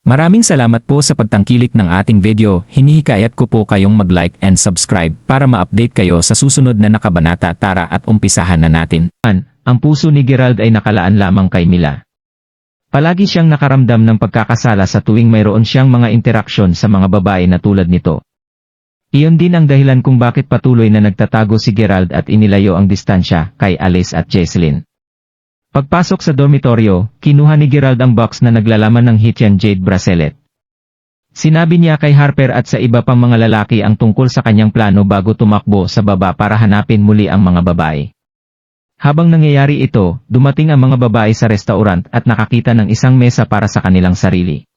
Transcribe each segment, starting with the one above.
Maraming salamat po sa pagtangkilik ng ating video. Hinihikayat ko po kayong mag-like and subscribe para ma-update kayo sa susunod na nakabanata. Tara at umpisahan na natin. Ang puso ni Gerald ay nakalaan lamang kay Mila. Palagi siyang nakaramdam ng pagkakasala sa tuwing mayroon siyang mga interaksyon sa mga babae na tulad nito. Iyon din ang dahilan kung bakit patuloy na nagtatago si Gerald at inilayo ang distansya kay Alice at Jesselyn. Pagpasok sa dormitoryo, kinuha ni Gerald ang box na naglalaman ng Hityan Jade bracelet. Sinabi niya kay Harper at sa iba pang mga lalaki ang tungkol sa kanyang plano bago tumakbo sa baba para hanapin muli ang mga babae. Habang nangyayari ito, dumating ang mga babae sa restaurant at nakakita ng isang mesa para sa kanilang sarili.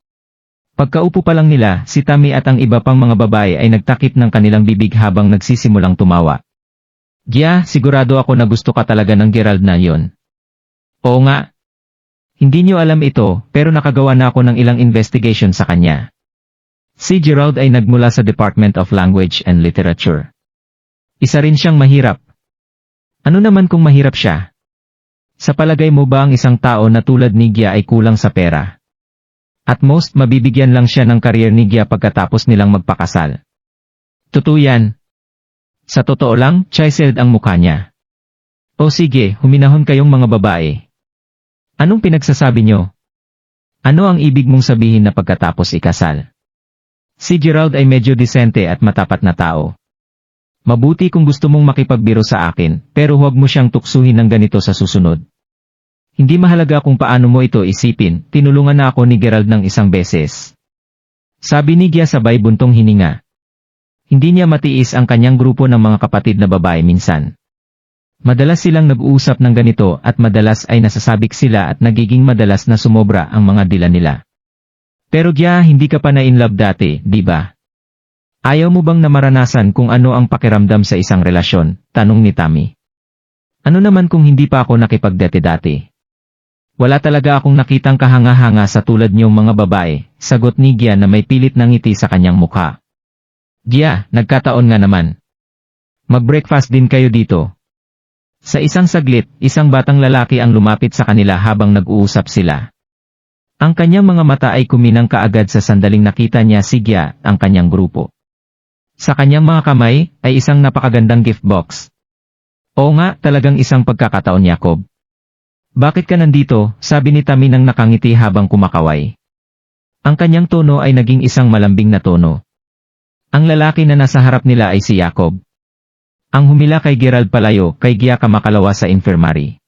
Pagkaupo pa lang nila, si Tammy at ang iba pang mga babae ay nagtakip ng kanilang bibig habang nagsisimulang tumawa. Gia, sigurado ako na gusto ka talaga ng Gerald na yon. Oo nga. Hindi niyo alam ito, pero nakagawa na ako ng ilang investigation sa kanya. Si Gerald ay nagmula sa Department of Language and Literature. Isa rin siyang mahirap. Ano naman kung mahirap siya? Sa palagay mo ba ang isang tao na tulad ni Gia ay kulang sa pera? At most mabibigyan lang siya ng career ni Gia pagkatapos nilang magpakasal. Totoo yan. Sa totoo lang, chiseled ang mukha niya. O sige, huminahon kayong mga babae. Anong pinagsasabi niyo? Ano ang ibig mong sabihin na pagkatapos ikasal? Si Gerald ay medyo disente at matapat na tao. Mabuti kung gusto mong makipagbiro sa akin, pero huwag mo siyang tuksuhin ng ganito sa susunod. Hindi mahalaga kung paano mo ito isipin, tinulungan na ako ni Gerald ng isang beses. Sabi ni Gia sabay buntong hininga. Hindi niya matiis ang kanyang grupo ng mga kapatid na babae minsan. Madalas silang nag-uusap ng ganito at madalas ay nasasabik sila at nagiging madalas na sumobra ang mga dila nila. Pero Gia, hindi ka pa na-in-love dati, di ba? Ayaw mo bang na maranasan kung ano ang pakiramdam sa isang relasyon? Tanong ni Tammy. Ano naman kung hindi pa ako nakipagdate dati? Wala talaga akong nakitang kahanga-hanga sa tulad niyong mga babae, sagot ni Gia na may pilit na ngiti sa kanyang mukha. Gia, nagkataon nga naman. Mag-breakfast din kayo dito. Sa isang saglit, isang batang lalaki ang lumapit sa kanila habang nag-uusap sila. Ang kanyang mga mata ay kuminang kaagad sa sandaling nakita niya si Gia, ang kanyang grupo. Sa kanyang mga kamay, ay isang napakagandang gift box. Oo nga, talagang isang pagkakataon, Jacob. Bakit ka nandito? Sabi ni Tammy nang nakangiti habang kumakaway. Ang kanyang tono ay naging isang malambing na tono. Ang lalaki na nasa harap nila ay si Jacob. Ang humila kay Gerald palayo kay Gia kamakalawa sa infirmary.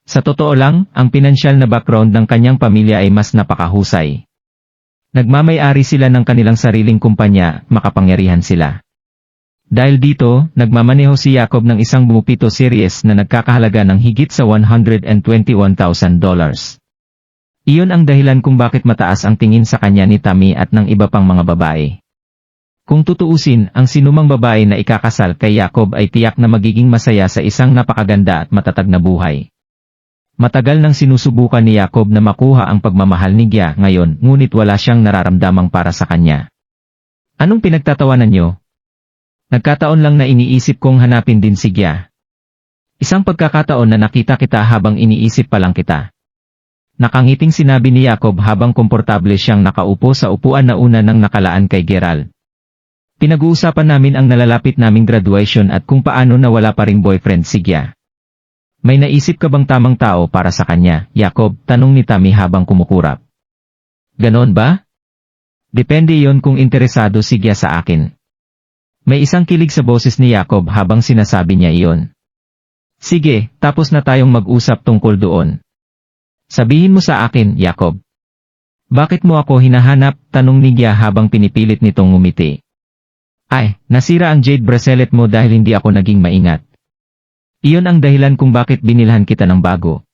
Sa totoo lang, ang pinansyal na background ng kanyang pamilya ay mas napakahusay. Nagmamay-ari sila ng kanilang sariling kumpanya, makapangyarihan sila. Dahil dito, nagmamaneho si Jacob ng isang bumupito series na nagkakahalaga ng higit sa $121,000. Iyon ang dahilan kung bakit mataas ang tingin sa kanya ni Tammy at ng iba pang mga babae. Kung tutuusin, ang sinumang babae na ikakasal kay Jacob ay tiyak na magiging masaya sa isang napakaganda at matatag na buhay. Matagal nang sinusubukan ni Jacob na makuha ang pagmamahal ni Gia ngayon, ngunit wala siyang nararamdamang para sa kanya. Anong pinagtatawanan niyo? Nagkataon lang na iniisip kong hanapin din si Gia. Isang pagkakataon na nakita kita habang iniisip pa lang kita. Nakangiting sinabi ni Jacob habang komportable siyang nakaupo sa upuan na una nang nakalaan kay Gerald. Pinag-uusapan namin ang nalalapit naming graduation at kung paano na wala pa ring boyfriend si Gia. May naisip ka bang tamang tao para sa kanya, Jacob? Tanong ni Tammy habang kumukurap. Ganon ba? Depende yon kung interesado si Gia sa akin. May isang kilig sa boses ni Jacob habang sinasabi niya iyon. Sige, tapos na tayong mag-usap tungkol doon. Sabihin mo sa akin, Jacob. Bakit mo ako hinahanap? Tanong ni Gia habang pinipilit nitong ngumiti. Ay, nasira ang jade bracelet mo dahil hindi ako naging maingat. Iyon ang dahilan kung bakit binilhan kita ng bago.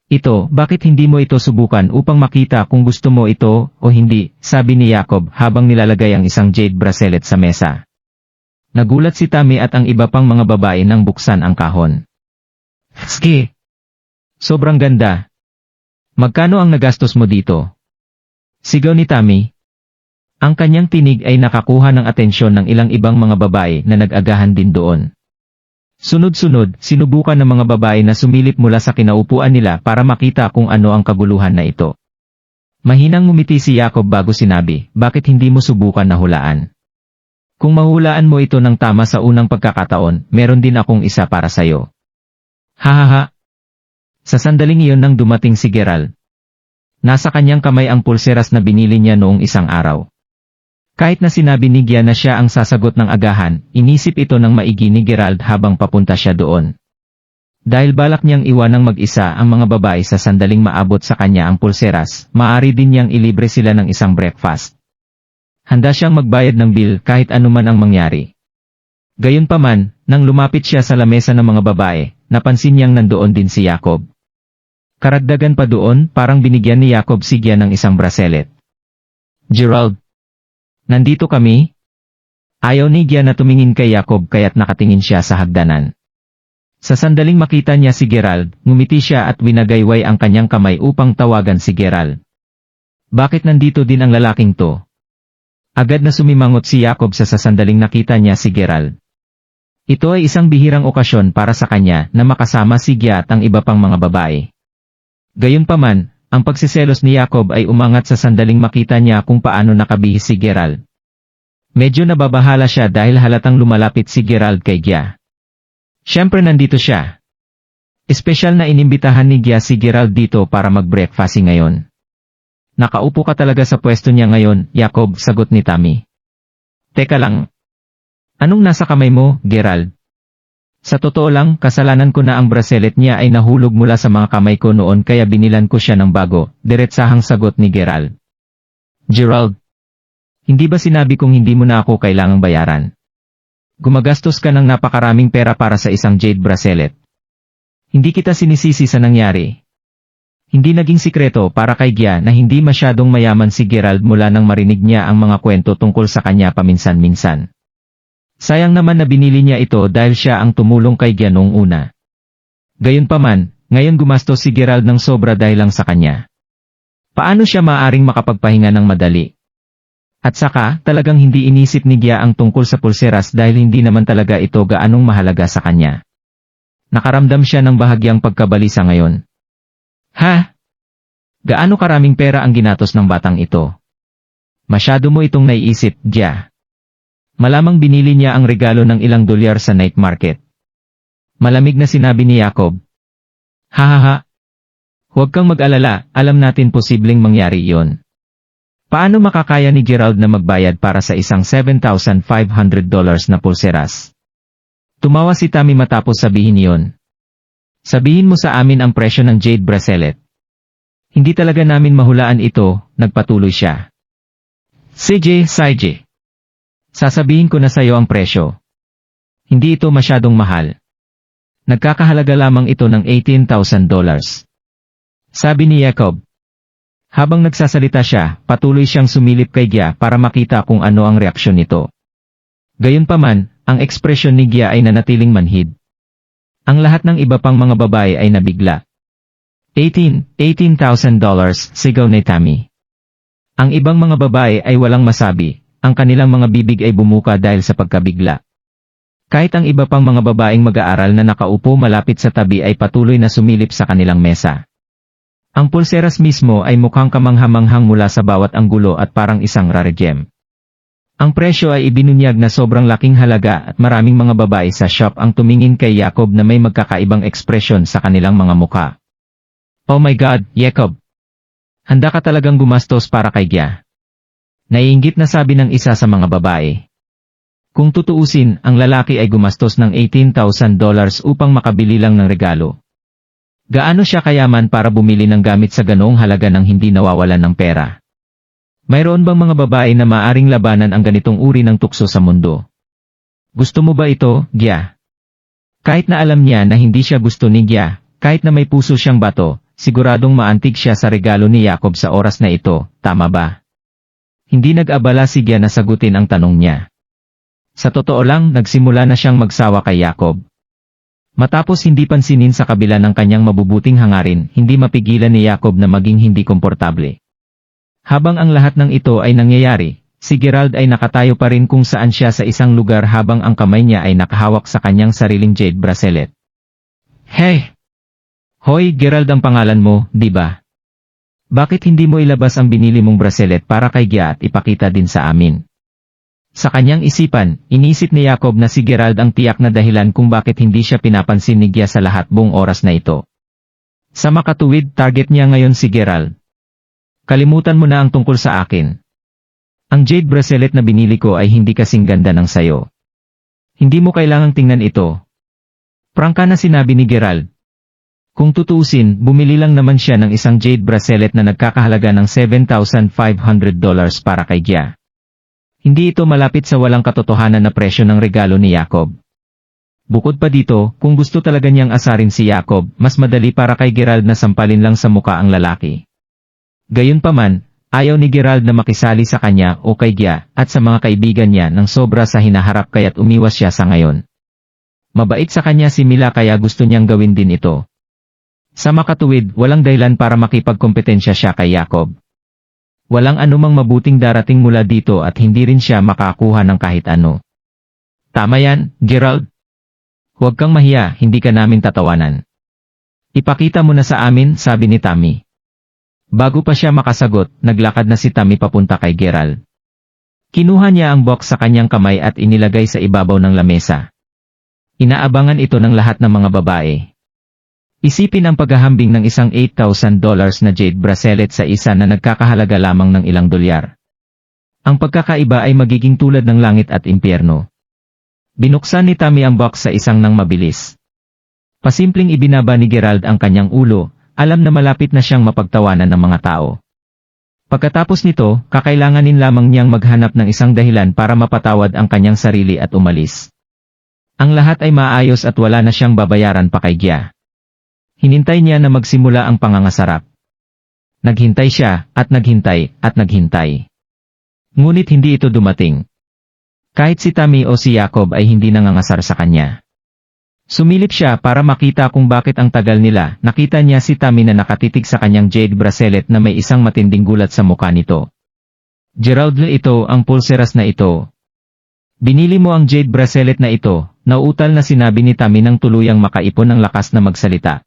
Ito, bakit hindi mo ito subukan upang makita kung gusto mo ito o hindi, sabi ni Jacob habang nilalagay ang isang jade bracelet sa mesa. Nagulat si Tammy at ang iba pang mga babae nang buksan ang kahon. Ski! Sobrang ganda. Magkano ang nagastos mo dito? Sigaw ni Tammy. Ang kanyang tinig ay nakakuha ng atensyon ng ilang ibang mga babae na nag-agahan din doon. Sunod-sunod, sinubukan ng mga babae na sumilip mula sa kinaupuan nila para makita kung ano ang kaguluhan na ito. Mahinang ngumiti si Jacob bago sinabi, bakit hindi mo subukan na hulaan? Kung mahulaan mo ito ng tama sa unang pagkakataon, meron din akong isa para sayo. Hahaha. Sa sandaling iyon nang dumating si Gerald. Nasa kanyang kamay ang pulseras na binili niya noong isang araw. Kahit na sinabi ni Gia na siya ang sasagot ng agahan, inisip ito ng maigi ni Gerald habang papunta siya doon. Dahil balak niyang iwanang mag-isa ang mga babae sa sandaling maabot sa kanya ang pulseras, maaari din niyang ilibre sila ng isang breakfast. Handa siyang magbayad ng bill kahit anuman ang mangyari. Gayunpaman, nang lumapit siya sa lamesa ng mga babae, napansin niyang nandoon din si Jacob. Karagdagan pa doon, parang binigyan ni Jacob si Gia ng isang bracelet. Gerald, nandito kami? Ayaw ni Gia na tumingin kay Jacob kaya't nakatingin siya sa hagdanan. Sa sandaling makita niya si Gerald, ngumiti siya at winagayway ang kanyang kamay upang tawagan si Gerald. Bakit nandito din ang lalaking to? Agad na sumimangot si Jacob sa sandaling nakita niya si Gerald. Ito ay isang bihirang okasyon para sa kanya na makasama si Gia at ang iba pang mga babae. Gayunpaman, ang pagsiselos ni Jacob ay umangat sa sandaling makita niya kung paano nakabihis si Gerald. Medyo nababahala siya dahil halatang lumalapit si Gerald kay Gia. Siyempre nandito siya. Espesyal na inimbitahan ni Gia si Gerald dito para mag-breakfast ngayon. Nakaupo ka talaga sa pwesto niya ngayon, Jacob, sagot ni Tammy. Teka lang. Anong nasa kamay mo, Gerald? Sa totoo lang, kasalanan ko na ang bracelet niya ay nahulog mula sa mga kamay ko noon kaya binilan ko siya ng bago, diretsahang sagot ni Gerald. Gerald, hindi ba sinabi kong hindi mo na ako kailangang bayaran? Gumagastos ka ng napakaraming pera para sa isang jade bracelet. Hindi kita sinisisi sa nangyari. Hindi naging sikreto para kay Gia na hindi masyadong mayaman si Gerald mula nang marinig niya ang mga kwento tungkol sa kanya paminsan-minsan. Sayang naman na binili niya ito dahil siya ang tumulong kay Gia noong una. Gayunpaman, ngayon gumastos si Gerald ng sobra dahil lang sa kanya. Paano siya maaaring makapagpahinga ng madali? At saka, talagang hindi inisip ni Gia ang tungkol sa pulseras dahil hindi naman talaga ito gaanong mahalaga sa kanya. Nakaramdam siya ng bahagyang pagkabalisa ngayon. Ha? Gaano karaming pera ang ginatos ng batang ito? Masyado mo itong naiisip, Gia. Malamang binili niya ang regalo ng ilang dolyar sa night market. Malamig na sinabi ni Jacob. Hahaha. Huwag kang mag-alala, alam natin posibleng mangyari iyon. Paano makakaya ni Gerald na magbayad para sa isang $7,500 na pulseras? Tumawa si Tammy matapos sabihin iyon. Sabihin mo sa amin ang presyo ng jade bracelet. Hindi talaga namin mahulaan ito, nagpatuloy siya. CJ. Sasabihin ko na sa iyo ang presyo. Hindi ito masyadong mahal. Nagkakahalaga lamang ito ng $18,000. Sabi ni Jacob. Habang nagsasalita siya, patuloy siyang sumilip kay Gia para makita kung ano ang reaksyon nito. Gayunpaman, ang ekspresyon ni Gia ay nanatiling manhid. Ang lahat ng iba pang mga babae ay nabigla. $18,000, sigaw ni Tammy. Ang ibang mga babae ay walang masabi, ang kanilang mga bibig ay bumuka dahil sa pagkabigla. Kahit ang iba pang mga babaeng mag-aaral na nakaupo malapit sa tabi ay patuloy na sumilip sa kanilang mesa. Ang pulseras mismo ay mukhang kamanghamanghang mula sa bawat anggulo at parang isang rare gem. Ang presyo ay ibinunyag na sobrang laking halaga at maraming mga babae sa shop ang tumingin kay Jacob na may magkakaibang ekspresyon sa kanilang mga muka. Oh my God, Jacob! Handa ka talagang gumastos para kay Gia. Naiinggit na sabi ng isa sa mga babae. Kung tutuusin, ang lalaki ay gumastos ng $18,000 upang makabili lang ng regalo. Gaano siya kayaman para bumili ng gamit sa ganoong halaga nang hindi nawawalan ng pera? Mayroon bang mga babae na maaring labanan ang ganitong uri ng tukso sa mundo? Gusto mo ba ito, Gia? Kahit na alam niya na hindi siya gusto ni Gia, kahit na may puso siyang bato, siguradong maantig siya sa regalo ni Jacob sa oras na ito, tama ba? Hindi nag-abala si Gia na sagutin ang tanong niya. Sa totoo lang, nagsimula na siyang magsawa kay Jacob. Matapos hindi pansinin sa kabila ng kanyang mabubuting hangarin, hindi mapigilan ni Jacob na maging hindi komportable. Habang ang lahat ng ito ay nangyayari, si Gerald ay nakatayo pa rin kung saan siya sa isang lugar habang ang kamay niya ay nakahawak sa kanyang sariling jade bracelet. Hey! Hoy, Gerald ang pangalan mo, di ba? Bakit hindi mo ilabas ang binili mong bracelet para kay Gia at ipakita din sa amin? Sa kanyang isipan, iniisip ni Jacob na si Gerald ang tiyak na dahilan kung bakit hindi siya pinapansin ni Gia sa lahat buong oras na ito. Sa makatuwid, target niya ngayon si Gerald. Kalimutan mo na ang tungkol sa akin. Ang jade bracelet na binili ko ay hindi kasing ganda ng sayo. Hindi mo kailangang tingnan ito. Prangka na sinabi ni Gerald. Kung tutuusin, bumili lang naman siya ng isang jade bracelet na nagkakahalaga ng $7,500 para kay Gia. Hindi ito malapit sa walang katotohanan na presyo ng regalo ni Jacob. Bukod pa dito, kung gusto talaga niyang asarin si Jacob, mas madali para kay Gerald na sampalin lang sa muka ang lalaki. Gayunpaman, ayaw ni Gerald na makisali sa kanya o kay Gia at sa mga kaibigan niya ng sobra sa hinaharap kaya't umiwas siya sa ngayon. Mabait sa kanya si Mila kaya gusto niyang gawin din ito. Sa makatuwid, walang dahilan para makipagkompetensya siya kay Jacob. Walang anumang mabuting darating mula dito at hindi rin siya makakuha ng kahit ano. Tama yan, Gerald. Huwag kang mahiya, hindi ka namin tatawanan. Ipakita mo na sa amin, sabi ni Tammy. Bago pa siya makasagot, naglakad na si Tammy papunta kay Gerald. Kinuha niya ang box sa kanyang kamay at inilagay sa ibabaw ng lamesa. Inaabangan ito ng lahat ng mga babae. Isipin ang paghahambing ng isang $8,000 na jade bracelet sa isa na nagkakahalaga lamang ng ilang dolyar. Ang pagkakaiba ay magiging tulad ng langit at impyerno. Binuksan ni Tammy ang box sa isang nang mabilis. Pasimpleng ibinaba ni Gerald ang kanyang ulo, alam na malapit na siyang mapagtawanan ng mga tao. Pagkatapos nito, kakailanganin lamang niyang maghanap ng isang dahilan para mapatawad ang kanyang sarili at umalis. Ang lahat ay maayos at wala na siyang babayaran pa kay Gia. Hinintay niya na magsimula ang pangangasarap. Naghintay siya, at naghintay, at naghintay. Ngunit hindi ito dumating. Kahit si Tammy o si Jacob ay hindi nangangasar sa kanya. Sumilip siya para makita kung bakit ang tagal nila. Nakita niya si Tammy na nakatitig sa kanyang jade bracelet na may isang matinding gulat sa mukha nito. Gerald, ito ang pulseras na ito. Binili mo ang jade bracelet na ito, nauutal na sinabi ni Tammy nang tuluyang makaipon ng lakas na magsalita.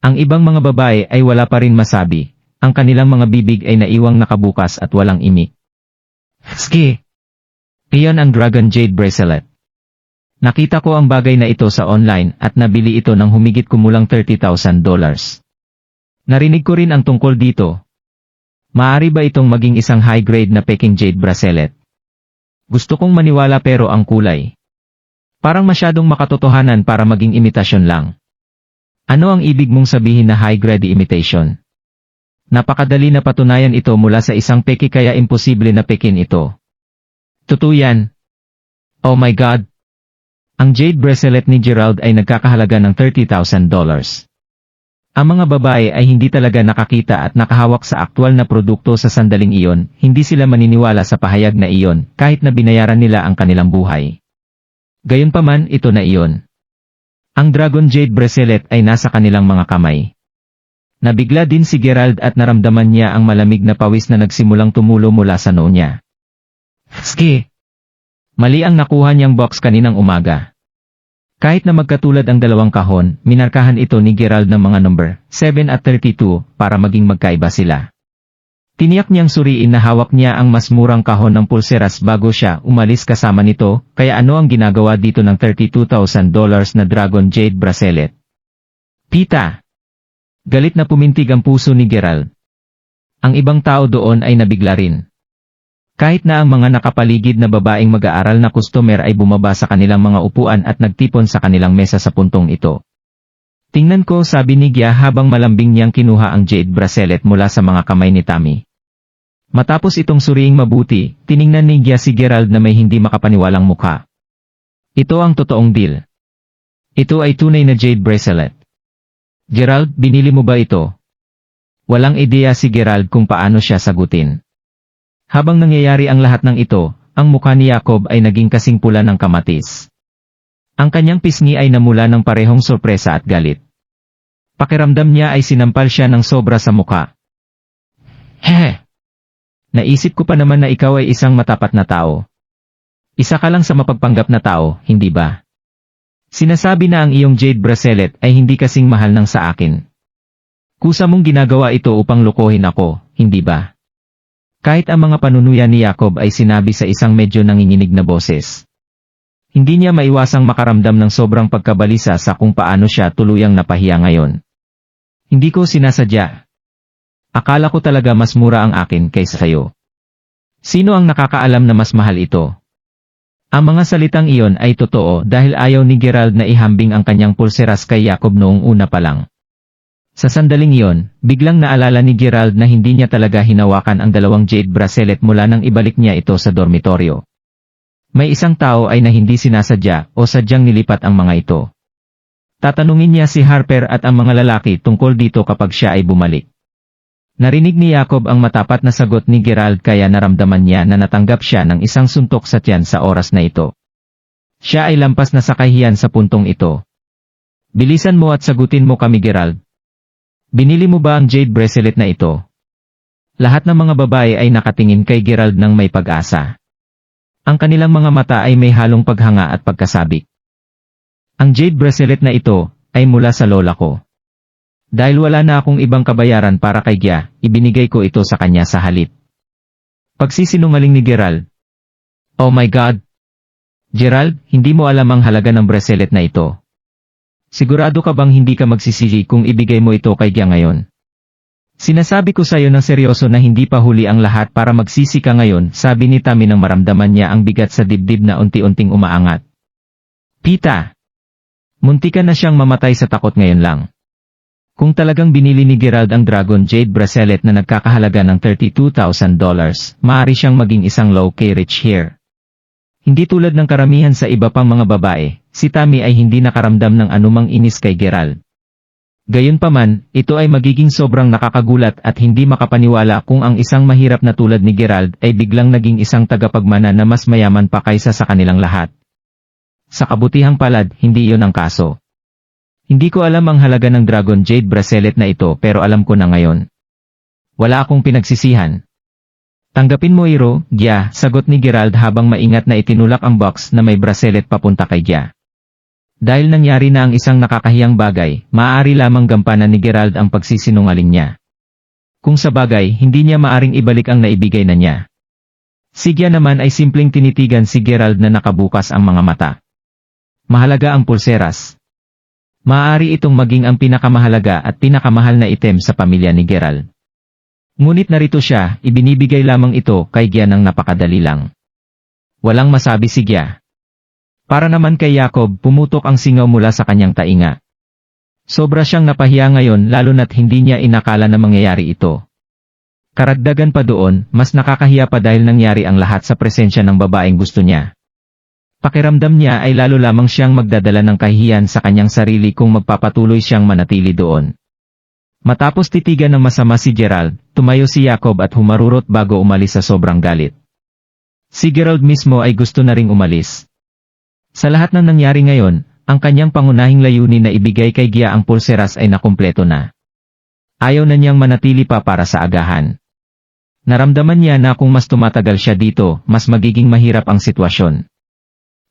Ang ibang mga babae ay wala pa rin masabi, ang kanilang mga bibig ay naiwang nakabukas at walang imik. Ski! Iyon ang Dragon Jade Bracelet. Nakita ko ang bagay na ito sa online at nabili ito ng humigit kumulang $30,000. Narinig ko rin ang tungkol dito. Maari ba itong maging isang high-grade na Peking Jade Bracelet? Gusto kong maniwala pero ang kulay. Parang masyadong makatotohanan para maging imitasyon lang. Ano ang ibig mong sabihin na high-grade imitation? Napakadali na patunayan ito mula sa isang peki kaya imposible na pekin ito. Totoo yan. Oh my God! Ang jade bracelet ni Gerald ay nagkakahalaga ng $30,000. Ang mga babae ay hindi talaga nakakita at nakahawak sa aktwal na produkto sa sandaling iyon, hindi sila maniniwala sa pahayag na iyon kahit na binayaran nila ang kanilang buhay. Gayunpaman, ito na iyon. Ang Dragon Jade Bracelet ay nasa kanilang mga kamay. Nabigla din si Gerald at naramdaman niya ang malamig na pawis na nagsimulang tumulo mula sa noo niya. Ski! Mali ang nakuha niyang box kaninang umaga. Kahit na magkatulad ang dalawang kahon, minarkahan ito ni Gerald ng mga number 7 at 32 para maging magkaiba sila. Tiniyak niyang suriin na hawak niya ang mas murang kahon ng pulseras bago siya umalis kasama nito, kaya ano ang ginagawa dito ng $32,000 na Dragon Jade Bracelet? Pita! Galit na pumintig ang puso ni Gerald. Ang ibang tao doon ay nabigla rin. Kahit na ang mga nakapaligid na babaeng mag-aaral na customer ay bumaba sa kanilang mga upuan at nagtipon sa kanilang mesa sa puntong ito. Tingnan ko, sabi ni Gia habang malambing niyang kinuha ang jade bracelet mula sa mga kamay ni Tammy. Matapos itong suriing mabuti, tiningnan ni Gia si Gerald na may hindi makapaniwalang mukha. Ito ang totoong deal. Ito ay tunay na jade bracelet. Gerald, binili mo ba ito? Walang ideya si Gerald kung paano siya sagutin. Habang nangyayari ang lahat ng ito, ang mukha ni Jacob ay naging kasing pula ng kamatis. Ang kanyang pisngi ay namula ng parehong sorpresa at galit. Pakiramdam niya ay sinampal siya ng sobra sa mukha. Hehe! Naisip ko pa naman na ikaw ay isang matapat na tao. Isa ka lang sa mapagpanggap na tao, hindi ba? Sinasabi na ang iyong jade bracelet ay hindi kasing mahal ng sa akin. Kusa mong ginagawa ito upang lokohin ako, hindi ba? Kahit ang mga panunuya ni Jacob ay sinabi sa isang medyo nanginginig na boses. Hindi niya maiwasang makaramdam ng sobrang pagkabalisa sa kung paano siya tuluyang napahiya ngayon. Hindi ko sinasadya. Akala ko talaga mas mura ang akin kaysa sayo. Sino ang nakakaalam na mas mahal ito? Ang mga salitang iyon ay totoo dahil ayaw ni Gerald na ihambing ang kanyang pulseras kay Jacob noong una pa lang. Sa sandaling iyon, biglang naalala ni Gerald na hindi niya talaga hinawakan ang dalawang jade bracelet mula nang ibalik niya ito sa dormitoryo. May isang tao ay na hindi sinasadya o sadyang nilipat ang mga ito. Tatanungin niya si Harper at ang mga lalaki tungkol dito kapag siya ay bumalik. Narinig ni Jacob ang matapat na sagot ni Gerald kaya naramdaman niya na natanggap siya ng isang suntok sa tiyan sa oras na ito. Siya ay lampas na sa kahiyan sa puntong ito. Bilisan mo at sagutin mo kami, Gerald. Binili mo ba ang jade bracelet na ito? Lahat ng mga babae ay nakatingin kay Gerald ng may pag-asa. Ang kanilang mga mata ay may halong paghanga at pagkasabik. Ang jade bracelet na ito ay mula sa lola ko. Dahil wala na akong ibang kabayaran para kay Gia, ibinigay ko ito sa kanya sa halip. Pagsisinungaling ni Gerald. Oh my God! Gerald, hindi mo alam ang halaga ng bracelet na ito. Sigurado ka bang hindi ka magsisisi kung ibigay mo ito kay Gia ngayon? Sinasabi ko sa'yo ng seryoso na hindi pa huli ang lahat para magsisi ka ngayon, sabi ni Tammy nang maramdaman niya ang bigat sa dibdib na unti-unting umaangat. Pita! Muntikan na siyang mamatay sa takot ngayon lang. Kung talagang binili ni Gerald ang Dragon Jade bracelet na nagkakahalaga ng $32,000, maaari siyang maging isang low-key rich here. Hindi tulad ng karamihan sa iba pang mga babae, si Tammy ay hindi nakaramdam ng anumang inis kay Gerald. Gayunpaman, ito ay magiging sobrang nakakagulat at hindi makapaniwala kung ang isang mahirap na tulad ni Gerald ay biglang naging isang tagapagmana na mas mayaman pa kaysa sa kanilang lahat. Sa kabutihang palad, hindi iyon ang kaso. Hindi ko alam ang halaga ng Dragon Jade bracelet na ito pero alam ko na ngayon. Wala akong pinagsisihan. Tanggapin mo Iro, Gia, sagot ni Gerald habang maingat na itinulak ang box na may bracelet papunta kay Gia. Dahil nangyari na ang isang nakakahiyang bagay, maaari lamang gampanan ni Gerald ang pagsisinungaling niya. Kung sa bagay, hindi niya maaring ibalik ang naibigay na niya. Si Gia naman ay simpleng tinitigan si Gerald na nakabukas ang mga mata. Mahalaga ang pulseras. Maaari itong maging ang pinakamahalaga at pinakamahal na item sa pamilya ni Gerald. Ngunit narito siya, ibinibigay lamang ito kay Gia ng napakadali lang. Walang masabi si Gia. Para naman kay Jacob, pumutok ang singaw mula sa kanyang tainga. Sobra siyang napahiya ngayon lalo na't hindi niya inakala na mangyayari ito. Karagdagan pa doon, mas nakakahiya pa dahil nangyari ang lahat sa presensya ng babaeng gusto niya. Pakiramdam niya ay lalo lamang siyang magdadala ng kahihiyan sa kanyang sarili kung magpapatuloy siyang manatili doon. Matapos titigan ng masama si Gerald, tumayo si Jacob at humarurot bago umalis sa sobrang galit. Si Gerald mismo ay gusto na ring umalis. Sa lahat ng nangyari ngayon, ang kanyang pangunahing layunin na ibigay kay Gia ang pulseras ay nakumpleto na. Ayaw na niyang manatili pa para sa agahan. Naramdaman niya na kung mas tumatagal siya dito, mas magiging mahirap ang sitwasyon.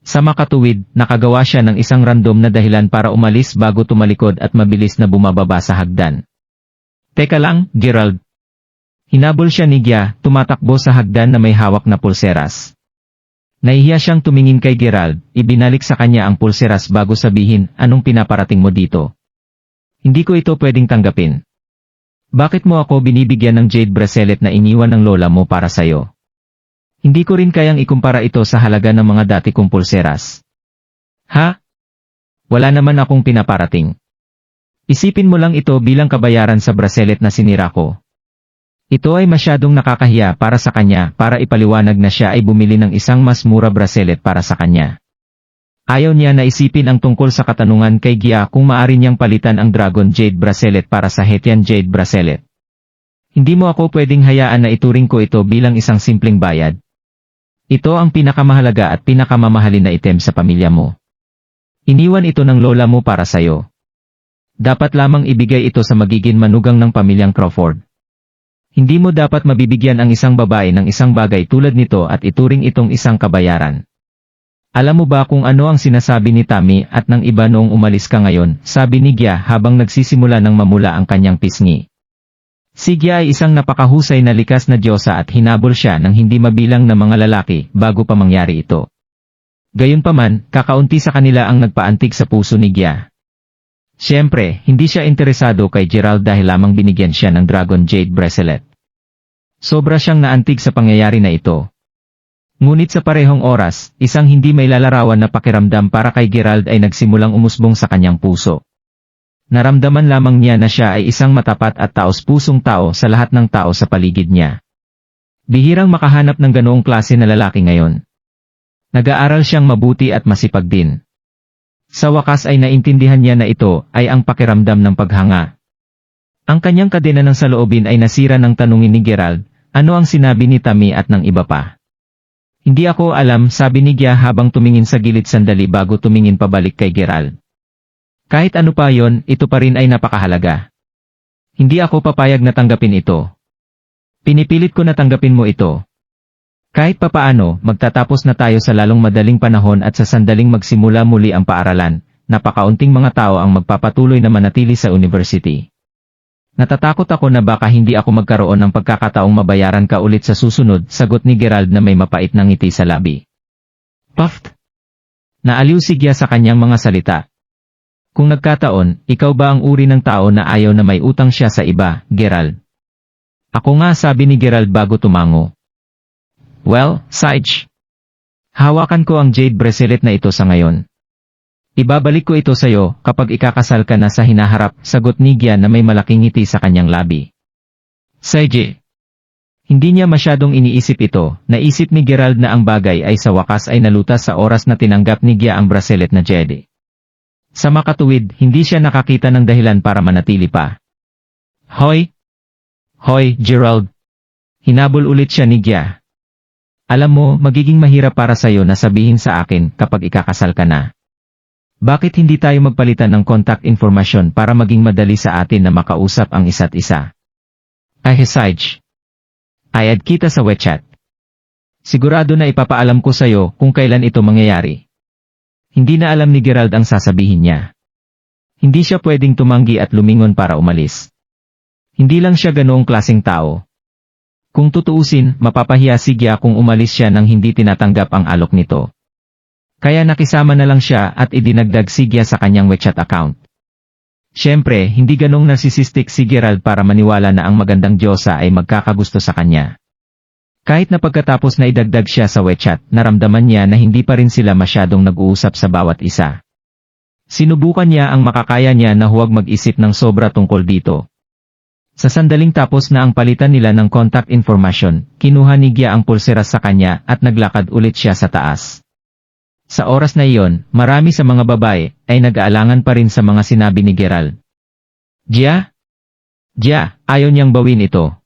Sa makatuwid, nakagawa siya ng isang random na dahilan para umalis bago tumalikod at mabilis na bumababa sa hagdan. Teka lang, Gerald. Hinabol siya ni Gia, tumatakbo sa hagdan na may hawak na pulseras. Nahihiya siyang tumingin kay Gerald, ibinalik sa kanya ang pulseras bago sabihin, anong pinaparating mo dito? Hindi ko ito pwedeng tanggapin. Bakit mo ako binibigyan ng jade bracelet na iniwan ng lola mo para sayo? Hindi ko rin kayang ikumpara ito sa halaga ng mga dati kong pulseras. Ha? Wala naman akong pinaparating. Isipin mo lang ito bilang kabayaran sa bracelet na sinira ko. Ito ay masyadong nakakahiya para sa kanya para ipaliwanag na siya ay bumili ng isang mas mura bracelet para sa kanya. Ayaw niya na isipin ang tungkol sa katanungan kay Gia kung maaari niyang palitan ang Dragon Jade bracelet para sa Hetian Jade bracelet. Hindi mo ako pwedeng hayaan na ituring ko ito bilang isang simpleng bayad. Ito ang pinakamahalaga at pinakamamahalin na item sa pamilya mo. Iniwan ito ng lola mo para sayo. Dapat lamang ibigay ito sa magiging manugang ng pamilyang Crawford. Hindi mo dapat mabibigyan ang isang babae ng isang bagay tulad nito at ituring itong isang kabayaran. Alam mo ba kung ano ang sinasabi ni Tammy at ng iba noong umalis ka ngayon, sabi ni Gia habang nagsisimula ng mamula ang kanyang pisngi. Si Gia ay isang napakahusay na likas na diyosa at hinabol siya ng hindi mabilang na mga lalaki bago pa mangyari ito. Gayunpaman, kakaunti sa kanila ang nagpaantig sa puso ni Gia. Siyempre, hindi siya interesado kay Gerald dahil lamang binigyan siya ng Dragon Jade Bracelet. Sobra siyang naantig sa pangyayari na ito. Ngunit sa parehong oras, isang hindi may lalarawan na pakiramdam para kay Gerald ay nagsimulang umusbong sa kanyang puso. Naramdaman lamang niya na siya ay isang matapat at taos-pusong tao sa lahat ng tao sa paligid niya. Bihirang makahanap ng ganoong klase na lalaki ngayon. Nag-aaral siyang mabuti at masipag din. Sa wakas ay naintindihan niya na ito ay ang pakiramdam ng paghanga. Ang kanyang kadena ng saloobin ay nasira ng tanungin ni Gerald, ano ang sinabi ni Tammy at ng iba pa. Hindi ako alam, sabi ni Gia habang tumingin sa gilid sandali bago tumingin pabalik kay Gerald. Kahit ano pa yon, ito pa rin ay napakahalaga. Hindi ako papayag na tanggapin ito. Pinipilit ko na tanggapin mo ito. Kahit papaano, magtatapos na tayo sa lalong madaling panahon at sa sandaling magsimula muli ang paaralan, napakaunting mga tao ang magpapatuloy na manatili sa university. Natatakot ako na baka hindi ako magkaroon ng pagkakataong mabayaran ka ulit sa susunod, sagot ni Gerald na may mapait na ngiti sa labi. Puffed! Naaliw si Gia sa kanyang mga salita. Kung nagkataon, ikaw ba ang uri ng tao na ayaw na may utang siya sa iba, Gerald? Ako nga, sabi ni Gerald bago tumango. Well, Sage. Hawakan ko ang jade bracelet na ito sa ngayon. Ibabalik ko ito sa'yo kapag ikakasal ka na sa hinaharap, sagot ni Gia na may malaking ngiti sa kanyang labi. Sage. Hindi niya masyadong iniisip ito, naisip ni Gerald na ang bagay ay sa wakas ay nalutas sa oras na tinanggap ni Gia ang bracelet na jade. Sa makatuwid, hindi siya nakakita ng dahilan para manatili pa. Hoy! Hoy, Gerald! Hinabol ulit siya ni Gia. Alam mo, magiging mahirap para sa'yo na sabihin sa akin kapag ikakasal ka na. Bakit hindi tayo magpalitan ng contact information para maging madali sa atin na makausap ang isa't isa? Ay, Sage. I-add kita sa WeChat. Sigurado na ipapaalam ko sa'yo kung kailan ito mangyayari. Hindi na alam ni Gerald ang sasabihin niya. Hindi siya pwedeng tumanggi at lumingon para umalis. Hindi lang siya ganoong klaseng tao. Kung tutuusin, mapapahiya si Gia kung umalis siya nang hindi tinatanggap ang alok nito. Kaya nakisama na lang siya at idinagdag si Gia sa kanyang WeChat account. Siyempre, hindi ganong narcissistic si Gerald para maniwala na ang magandang diyosa ay magkakagusto sa kanya. Kahit na pagkatapos na idagdag siya sa WeChat, naramdaman niya na hindi pa rin sila masyadong nag-uusap sa bawat isa. Sinubukan niya ang makakaya niya na huwag mag-isip ng sobra tungkol dito. Sa sandaling tapos na ang palitan nila ng contact information, kinuha ni Gia ang pulseras sa kanya at naglakad ulit siya sa taas. Sa oras na iyon, marami sa mga babae ay nag-aalangan pa rin sa mga sinabi ni Gerald. Gia? Gia, ayaw niyang bawin ito.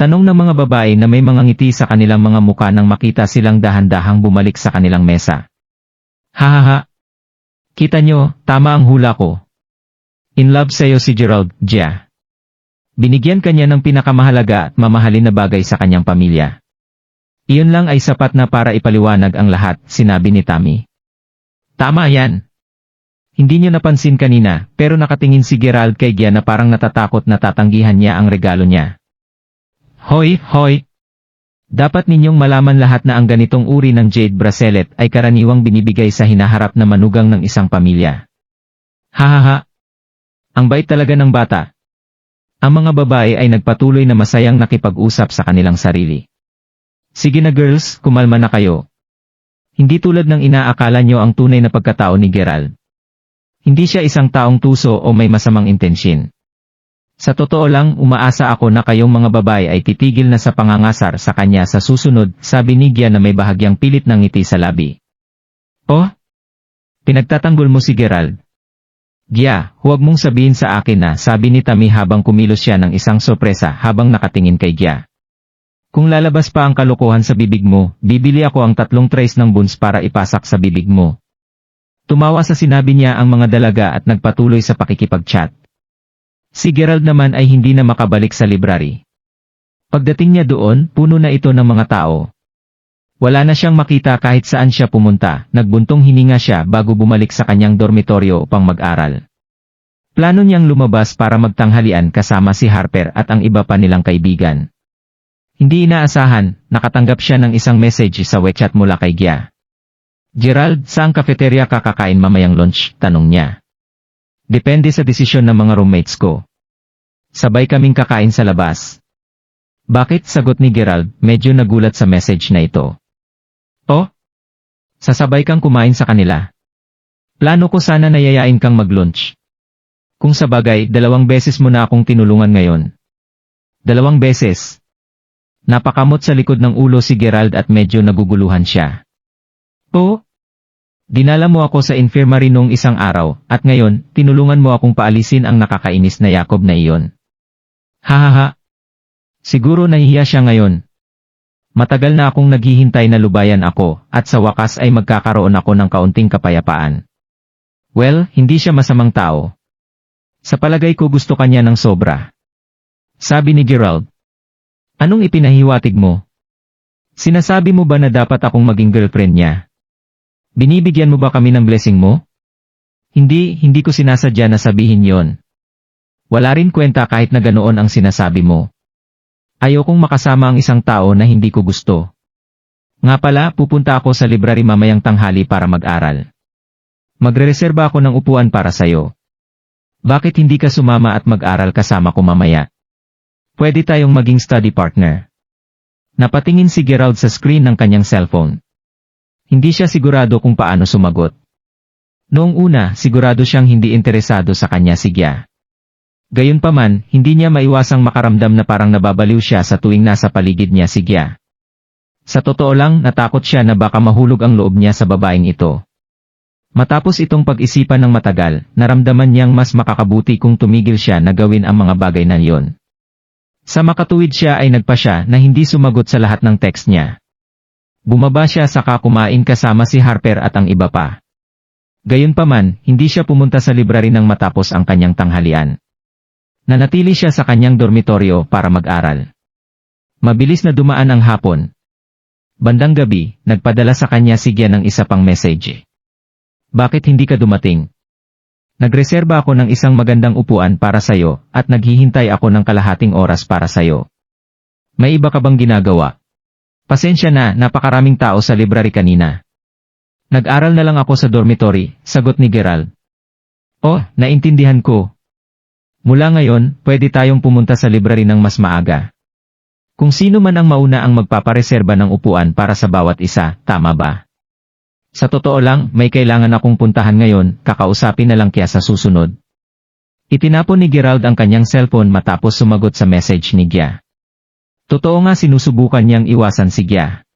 Tanong ng mga babae na may mga ngiti sa kanilang mga muka nang makita silang dahan-dahang bumalik sa kanilang mesa. Hahaha. Kita nyo, tama ang hula ko. In love sa'yo si Gerald, Gia. Binigyan kanya ng pinakamahalaga at mamahalin na bagay sa kanyang pamilya. Iyon lang ay sapat na para ipaliwanag ang lahat, sinabi ni Tammy. Tama yan. Hindi niyo napansin kanina, pero nakatingin si Gerald kay Gia na parang natatakot na tatanggihan niya ang regalo niya. Hoy, hoy! Dapat ninyong malaman lahat na ang ganitong uri ng jade bracelet ay karaniwang binibigay sa hinaharap na manugang ng isang pamilya. Hahaha! Ang bait talaga ng bata. Ang mga babae ay nagpatuloy na masayang nakipag-usap sa kanilang sarili. Sige na girls, kumalma na kayo. Hindi tulad ng inaakala nyo ang tunay na pagkatao ni Gerald. Hindi siya isang taong tuso o may masamang intensyon. Sa totoo lang, umaasa ako na kayong mga babae ay titigil na sa pangangasar sa kanya sa susunod, sabi ni Gia na may bahagyang pilit ng ngiti sa labi. Oh? Pinagtatanggol mo si Gerald. Gia, huwag mong sabihin sa akin na, sabi ni Tammy habang kumilos siya ng isang sorpresa habang nakatingin kay Gia. Kung lalabas pa ang kalokohan sa bibig mo, bibili ako ang 3 trays ng buns para ipasak sa bibig mo. Tumawa sa sinabi niya ang mga dalaga at nagpatuloy sa pakikipag-chat. Si Gerald naman ay hindi na makabalik sa library. Pagdating niya doon, puno na ito ng mga tao. Wala na siyang makita kahit saan siya pumunta, nagbuntong hininga siya bago bumalik sa kanyang dormitoryo upang mag-aral. Plano niyang lumabas para magtanghalian kasama si Harper at ang iba pa nilang kaibigan. Hindi inaasahan, nakatanggap siya ng isang message sa WeChat mula kay Gia. Gerald, saang cafeteria kakakain mamayang lunch? Tanong niya. Depende sa desisyon ng mga roommates ko. Sabay kaming kakain sa labas. Bakit? Sagot ni Gerald, medyo nagulat sa message na ito. Oh? Sasabay kang kumain sa kanila. Plano ko sana na yayain kang mag-lunch. Kung sa bagay, 2 beses mo na akong tinulungan ngayon. 2 beses. Napakamot sa likod ng ulo si Gerald at medyo naguguluhan siya. Oh? Dinala mo ako sa infirmary noong isang araw, at ngayon, tinulungan mo akong paalisin ang nakakainis na Jacob na iyon. Hahaha. Siguro nahihiya siya ngayon. Matagal na akong naghihintay na lubayan ako, at sa wakas ay magkakaroon ako ng kaunting kapayapaan. Well, hindi siya masamang tao. Sa palagay ko gusto kanya ng sobra. Sabi ni Gerald. Anong ipinahiwatig mo? Sinasabi mo ba na dapat akong maging girlfriend niya? Binibigyan mo ba kami ng blessing mo? Hindi ko sinasadya na sabihin yon. Wala rin kwenta kahit na ganoon ang sinasabi mo. Ayokong makasama ang isang tao na hindi ko gusto. Nga pala, pupunta ako sa library mamayang tanghali para mag-aral. Magrereserba ako ng upuan para sayo. Bakit hindi ka sumama at mag-aral kasama ko mamaya? Pwede tayong maging study partner. Napatingin si Gerald sa screen ng kanyang cellphone. Hindi siya sigurado kung paano sumagot. Noong una, sigurado siyang hindi interesado sa kanya si Gia. Gayunpaman, hindi niya maiwasang makaramdam na parang nababaliw siya sa tuwing nasa paligid niya si Gia. Sa totoo lang, natakot siya na baka mahulog ang loob niya sa babaeng ito. Matapos itong pag-isipan ng matagal, naramdaman niyang mas makakabuti kung tumigil siya na gawin ang mga bagay na iyon. Sa makatuwid siya ay nagpasya na hindi sumagot sa lahat ng text niya. Bumaba siya saka kumain kasama si Harper at ang iba pa. Gayunpaman, hindi siya pumunta sa library nang matapos ang kanyang tanghalian. Nanatili siya sa kanyang dormitoryo para mag-aral. Mabilis na dumaan ang hapon. Bandang gabi, nagpadala sa kanya si Gia ng isa pang message. Bakit hindi ka dumating? Nagreserba ako ng isang magandang upuan para sayo, at naghihintay ako ng kalahating oras para sayo. May iba ka bang ginagawa? Pasensya na, napakaraming tao sa library kanina. Nag-aral na lang ako sa dormitory, sagot ni Gerald. Oh, naintindihan ko. Mula ngayon, pwede tayong pumunta sa library ng mas maaga. Kung sino man ang mauna ang magpapareserba ng upuan para sa bawat isa, tama ba? Sa totoo lang, may kailangan akong puntahan ngayon, kakausapin na lang kaya sa susunod. Itinapon ni Gerald ang kanyang cellphone matapos sumagot sa message ni Gia. Totoo nga sinusubukan niyang iwasan si Gia.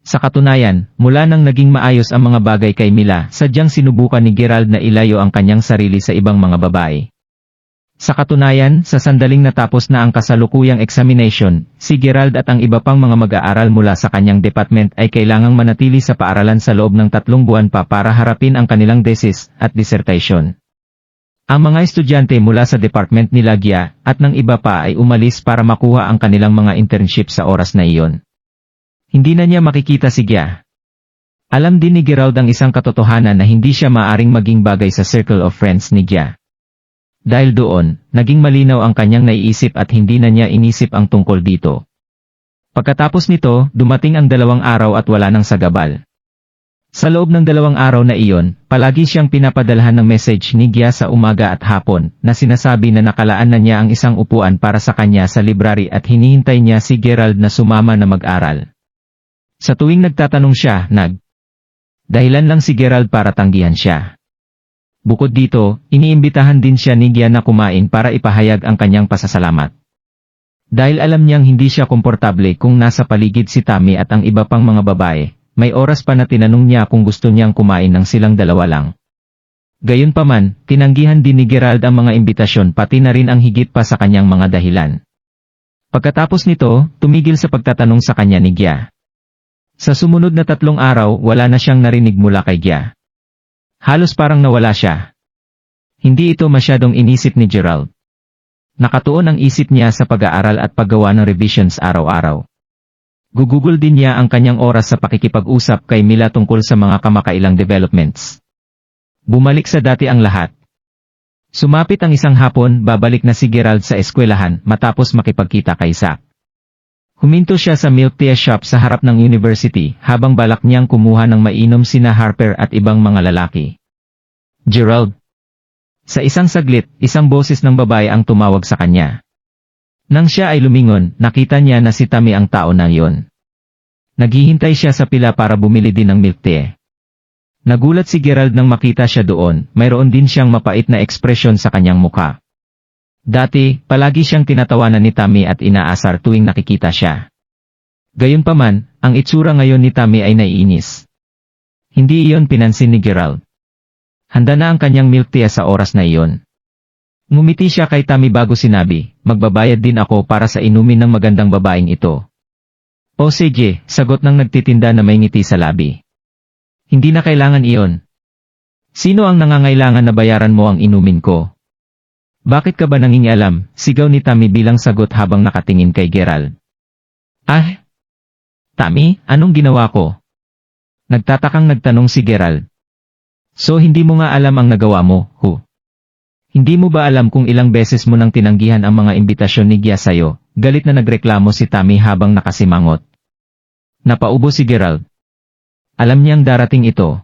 Sa katunayan, mula nang naging maayos ang mga bagay kay Mila, sadyang sinubukan ni Gerald na ilayo ang kanyang sarili sa ibang mga babae. Sa katunayan, sa sandaling natapos na ang kasalukuyang examination, si Gerald at ang iba pang mga mag-aaral mula sa kanyang department ay kailangang manatili sa paaralan sa loob ng 3 buwan pa para harapin ang kanilang thesis at dissertation. Ang mga estudyante mula sa department nila Gia at ng iba pa ay umalis para makuha ang kanilang mga internship sa oras na iyon. Hindi na niya makikita si Gia. Alam din ni Gerald ang isang katotohanan na hindi siya maaring maging bagay sa circle of friends ni Gia. Dahil doon, naging malinaw ang kanyang naiisip at hindi na niya inisip ang tungkol dito. Pagkatapos nito, dumating ang 2 araw at wala nang sagabal. Sa loob ng 2 araw na iyon, palagi siyang pinapadalhan ng message ni Gia sa umaga at hapon, na sinasabi na nakalaan na niya ang isang upuan para sa kanya sa library at hinihintay niya si Gerald na sumama na mag-aral. Sa tuwing nagtatanong siya, dahilan lang si Gerald para tanggihan siya. Bukod dito, iniimbitahan din siya ni Gia na kumain para ipahayag ang kanyang pasasalamat. Dahil alam niyang hindi siya komportable kung nasa paligid si Tammy at ang iba pang mga babae, may oras pa na tinanong niya kung gusto niyang kumain ng silang 2 lang. Gayunpaman, tinanggihan din ni Gerald ang mga imbitasyon pati na rin ang higit pa sa kanyang mga dahilan. Pagkatapos nito, tumigil sa pagtatanong sa kanya ni Gia. Sa sumunod na 3 araw, wala na siyang narinig mula kay Gia. Halos parang nawala siya. Hindi ito masyadong inisip ni Gerald. Nakatuon ang isip niya sa pag-aaral at paggawa ng revisions araw-araw. Gugugol din niya ang kanyang oras sa pakikipag-usap kay Mila tungkol sa mga kamakailang developments. Bumalik sa dati ang lahat. Sumapit ang isang hapon, babalik na si Gerald sa eskwelahan matapos makipagkita kay Zack. Huminto siya sa milk tea shop sa harap ng university habang balak niyang kumuha ng mainom sina Harper at ibang mga lalaki. Gerald. Sa isang saglit, isang boses ng babae ang tumawag sa kanya. Nang siya ay lumingon, nakita niya na si Tammy ang tao na iyon. Naghihintay siya sa pila para bumili din ng milk tea. Nagulat si Gerald nang makita siya doon, mayroon din siyang mapait na ekspresyon sa kanyang mukha. Dati, palagi siyang tinatawanan ni Tammy at inaasar tuwing nakikita siya. Gayunpaman, ang itsura ngayon ni Tammy ay naiinis. Hindi iyon pinansin ni Gerald. Handa na ang kanyang milk tea sa oras na iyon. Ngumiti siya kay Tammy bago sinabi, magbabayad din ako para sa inumin ng magandang babaeng ito. O sige, sagot ng nagtitinda na may ngiti sa labi. Hindi na kailangan iyon. Sino ang nangangailangan na bayaran mo ang inumin ko? Bakit ka ba nangingialam? Sigaw ni Tammy bilang sagot habang nakatingin kay Gerald. Ah! Tammy, anong ginawa ko? Nagtatakang nagtanong si Gerald. So hindi mo nga alam ang nagawa mo, hu? Hindi mo ba alam kung ilang beses mo nang tinanggihan ang mga imbitasyon ni Gia sa'yo? Galit na nagreklamo si Tammy habang nakasimangot. Napaubo si Gerald. Alam niyang darating ito.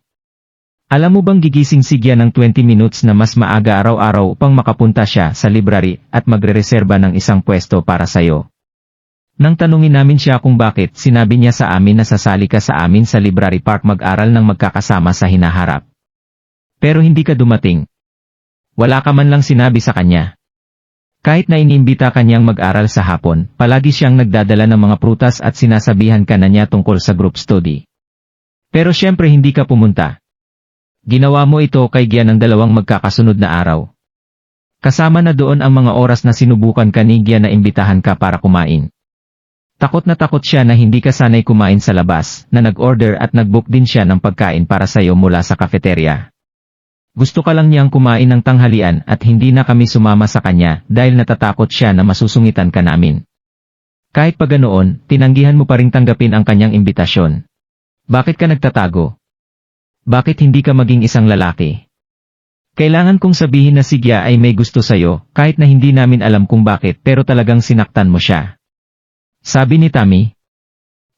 Alam mo bang gigising si Gia ng 20 minutes na mas maaga araw-araw upang makapunta siya sa library at magrereserba ng isang pwesto para sayo? Nang tanungin namin siya kung bakit, sinabi niya sa amin na sasali ka sa amin sa library park mag-aral ng magkakasama sa hinaharap. Pero hindi ka dumating. Wala ka man lang sinabi sa kanya. Kahit na iniimbita kanyang mag-aral sa hapon, palagi siyang nagdadala ng mga prutas at sinasabihan ka na niya tungkol sa group study. Pero syempre hindi ka pumunta. Ginawa mo ito kay Gia ng 2 magkakasunod na araw. Kasama na doon ang mga oras na sinubukan ka ni Gia na imbitahan ka para kumain. Takot na takot siya na hindi ka sanay kumain sa labas, na nag-order at nag-book din siya ng pagkain para sayo mula sa cafeteria. Gusto ka lang niyang kumain ng tanghalian at hindi na kami sumama sa kanya dahil natatakot siya na masusungitan ka namin. Kahit pa ganoon, tinanggihan mo pa ring tanggapin ang kanyang imbitasyon. Bakit ka nagtatago? Bakit hindi ka maging isang lalaki? Kailangan kong sabihin na si Gia ay may gusto sa'yo, kahit na hindi namin alam kung bakit pero talagang sinaktan mo siya. Sabi ni Tammy.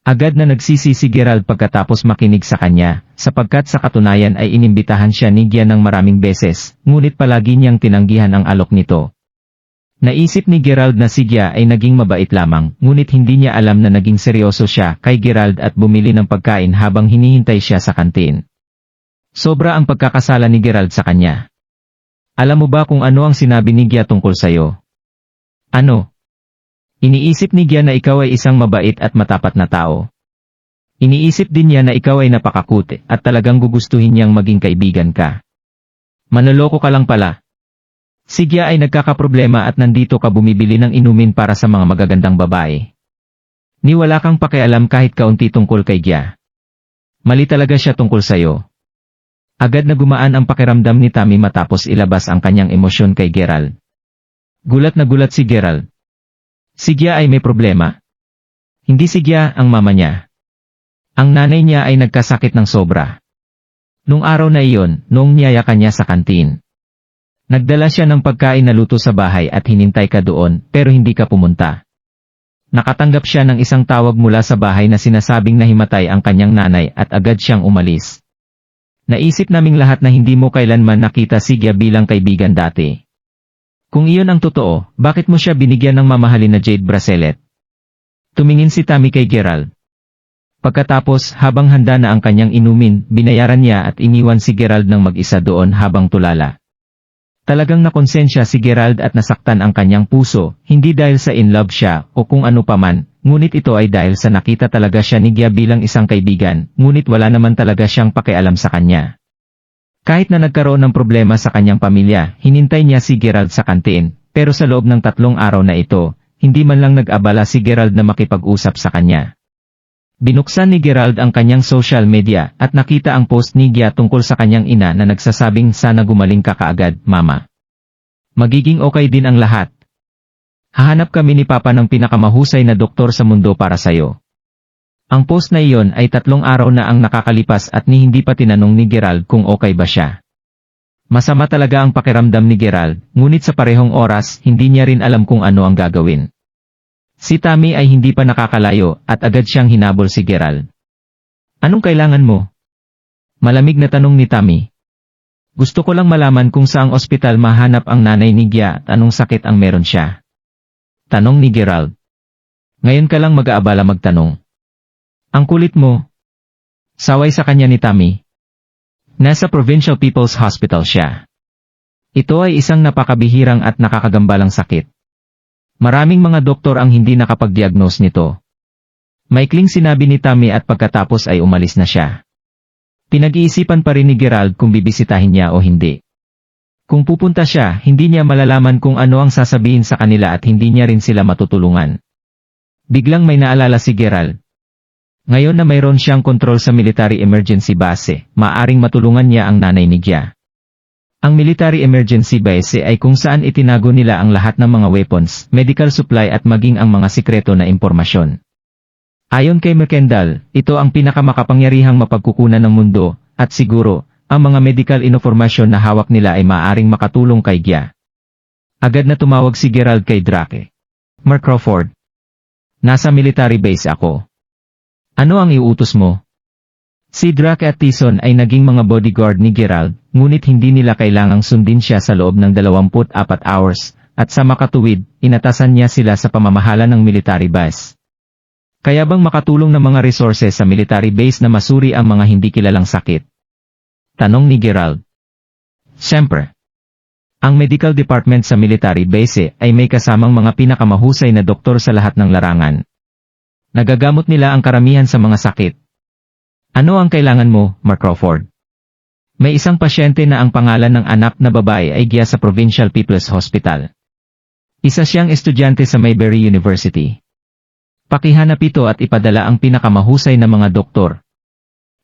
Agad na nagsisi si Gerald pagkatapos makinig sa kanya, sapagkat sa katunayan ay inimbitahan siya ni Gia ng maraming beses, ngunit palagi niyang tinanggihan ang alok nito. Naisip ni Gerald na si Gia ay naging mabait lamang, ngunit hindi niya alam na naging seryoso siya kay Gerald at bumili ng pagkain habang hinihintay siya sa kantin. Sobra ang pagkakasala ni Gerald sa kanya. Alam mo ba kung ano ang sinabi ni Gia tungkol sayo? Ano? Iniisip ni Gia na ikaw ay isang mabait at matapat na tao. Iniisip din niya na ikaw ay napakakuti at talagang gugustuhin niyang maging kaibigan ka. Manloloko ka lang pala. Si Gia ay nagkakaproblema at nandito ka bumibili ng inumin para sa mga magagandang babae. Ni wala kang pakialam kahit kaunti tungkol kay Gia. Mali talaga siya tungkol sayo. Agad na gumaan ang pakiramdam ni Tammy matapos ilabas ang kanyang emosyon kay Gerald. Gulat na gulat si Gerald. Si Gia ay may problema? Hindi si Gia ang mama niya. Ang nanay niya ay nagkasakit ng sobra. Nung araw na iyon, noong niyaya ka niya sa kantin. Nagdala siya ng pagkain na luto sa bahay at hinintay ka doon, pero hindi ka pumunta. Nakatanggap siya ng isang tawag mula sa bahay na sinasabing nahimatay ang kanyang nanay at agad siyang umalis. Naisip naming lahat na hindi mo kailanman nakita si Gia bilang kaibigan dati. Kung iyon ang totoo, bakit mo siya binigyan ng mamahalin na jade bracelet? Tumingin si Tammy kay Gerald. Pagkatapos, habang handa na ang kanyang inumin, binayaran niya at iniwan si Gerald ng mag-isa doon habang tulala. Talagang nakonsensya si Gerald at nasaktan ang kanyang puso, hindi dahil sa in love siya o kung ano paman, ngunit ito ay dahil sa nakita talaga siya ni Gia bilang isang kaibigan, ngunit wala naman talaga siyang pakialam sa kanya. Kahit na nagkaroon ng problema sa kanyang pamilya, hinintay niya si Gerald sa kantin, pero sa loob ng 3 araw na ito, hindi man lang nag-abala si Gerald na makipag-usap sa kanya. Binuksan ni Gerald ang kanyang social media at nakita ang post ni Gia tungkol sa kanyang ina na nagsasabing sana gumaling ka kaagad, mama. Magiging okay din ang lahat. Hahanap kami ni Papa ng pinakamahusay na doktor sa mundo para sayo. Ang post na iyon ay 3 araw na ang nakakalipas at ni hindi pa tinanong ni Gerald kung okay ba siya. Masama talaga ang pakiramdam ni Gerald, ngunit sa parehong oras, hindi niya rin alam kung ano ang gagawin. Si Tammy ay hindi pa nakakalayo, at agad siyang hinabol si Gerald. Anong kailangan mo? Malamig na tanong ni Tammy. Gusto ko lang malaman kung saang ospital mahanap ang nanay ni Gia at anong sakit ang meron siya. Tanong ni Gerald. Ngayon ka lang mag-aabala magtanong. Ang kulit mo. Saway sa kanya ni Tammy. Nasa Provincial People's Hospital siya. Ito ay isang napakabihirang at nakakagambalang sakit. Maraming mga doktor ang hindi nakapag-diagnose nito. Maikling sinabi ni Tammy at pagkatapos ay umalis na siya. Pinag-iisipan pa rin ni Gerald kung bibisitahin niya o hindi. Kung pupunta siya, hindi niya malalaman kung ano ang sasabihin sa kanila at hindi niya rin sila matutulungan. Biglang may naalala si Gerald. Ngayon na mayroon siyang kontrol sa military emergency base, maaring matulungan niya ang nanay ni Gia. Ang military emergency base ay kung saan itinago nila ang lahat ng mga weapons, medical supply at maging ang mga sikreto na impormasyon. Ayon kay McKendall, ito ang pinakamakapangyarihang mapagkukunan ng mundo, at siguro, ang mga medical informasyon na hawak nila ay maaaring makatulong kay Gia. Agad na tumawag si Gerald kay Drake. Mark Crawford. Nasa military base ako. Ano ang iuutos mo? Si Drake at Tyson ay naging mga bodyguard ni Gerald, ngunit hindi nila kailangang sundin siya sa loob ng 24 hours, at sa makatuwid, inatasan niya sila sa pamamahala ng military base. Kaya bang makatulong ng mga resources sa military base na masuri ang mga hindi kilalang sakit? Tanong ni Gerald. Siyempre. Ang medical department sa military base ay may kasamang mga pinakamahusay na doktor sa lahat ng larangan. Nagagamot nila ang karamihan sa mga sakit. Ano ang kailangan mo, Mark Crawford? May isang pasyente na ang pangalan ng anak na babae ay Gia sa Provincial People's Hospital. Isa siyang estudyante sa Mayberry University. Pakihanap ito at ipadala ang pinakamahusay na mga doktor.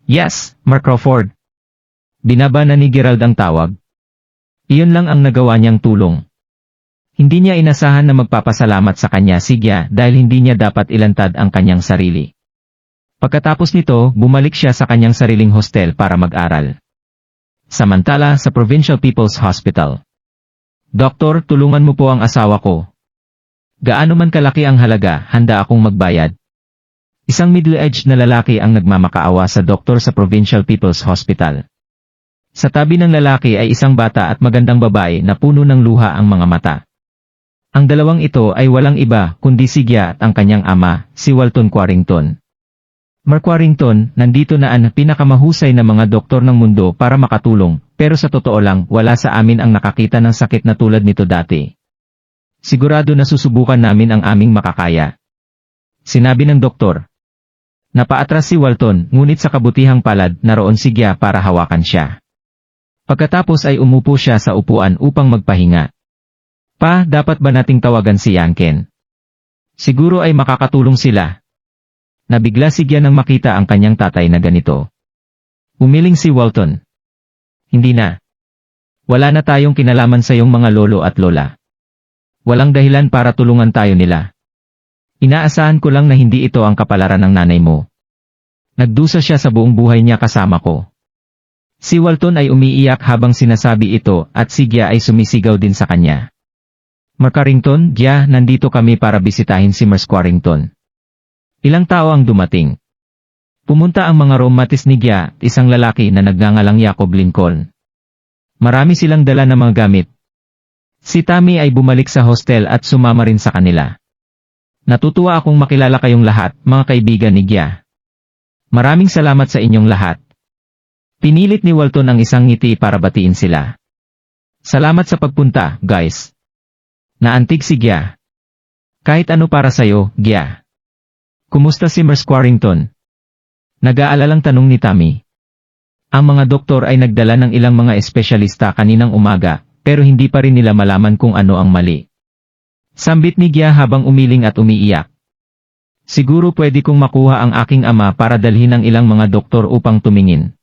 Yes, Mark Crawford. Binaba na ni Gerald ang tawag. Iyon lang ang nagawa niyang tulong. Hindi niya inasahan na magpapasalamat sa kanya si Gia dahil hindi niya dapat ilantad ang kanyang sarili. Pagkatapos nito, bumalik siya sa kanyang sariling hostel para mag-aral. Samantala sa Provincial People's Hospital. Doktor, tulungan mo po ang asawa ko. Gaano man kalaki ang halaga, handa akong magbayad. Isang middle-aged na lalaki ang nagmamakaawa sa doktor sa Provincial People's Hospital. Sa tabi ng lalaki ay isang bata at magandang babae na puno ng luha ang mga mata. Ang dalawang ito ay walang iba kundi si Gia at ang kanyang ama, si Walton Quarrington. Mark Quarrington, nandito na ang pinakamahusay na mga doktor ng mundo para makatulong, pero sa totoo lang, wala sa amin ang nakakita ng sakit na tulad nito dati. Sigurado na susubukan namin ang aming makakaya. Sinabi ng doktor. Napaatras si Walton, ngunit sa kabutihang palad, naroon si Gia para hawakan siya. Pagkatapos ay umupo siya sa upuan upang magpahinga. Pa, dapat ba nating tawagan si Yanken? Siguro ay makakatulong sila. Nabigla si Gia nang makita ang kanyang tatay na ganito. Umiling si Walton. Hindi na. Wala na tayong kinalaman sa iyong mga lolo at lola. Walang dahilan para tulungan tayo nila. Inaasahan ko lang na hindi ito ang kapalaran ng nanay mo. Nagdusa siya sa buong buhay niya kasama ko. Si Walton ay umiiyak habang sinasabi ito at si Gia ay sumisigaw din sa kanya. Mark Quarrington, Gia, nandito kami para bisitahin si Mark Quarrington. Ilang tao ang dumating. Pumunta ang mga rheumatist ni Gia, isang lalaki na nagngangalang Jacob Lincoln. Marami silang dala ng mga gamit. Si Tammy ay bumalik sa hostel at sumama rin sa kanila. Natutuwa akong makilala kayong lahat, mga kaibigan ni Gia. Maraming salamat sa inyong lahat. Pinilit ni Walton ang isang ngiti para batiin sila. Salamat sa pagpunta, guys. Naantig si Gia. Kahit ano para sayo, Gia. Kumusta si Mark Quarrington? Nag-aalalang tanong ni Tammy. Ang mga doktor ay nagdala ng ilang mga espesyalista kaninang umaga, pero hindi pa rin nila malaman kung ano ang mali. Sambit ni Gia habang umiling at umiiyak. Siguro pwede kong makuha ang aking ama para dalhin ang ilang mga doktor upang tumingin.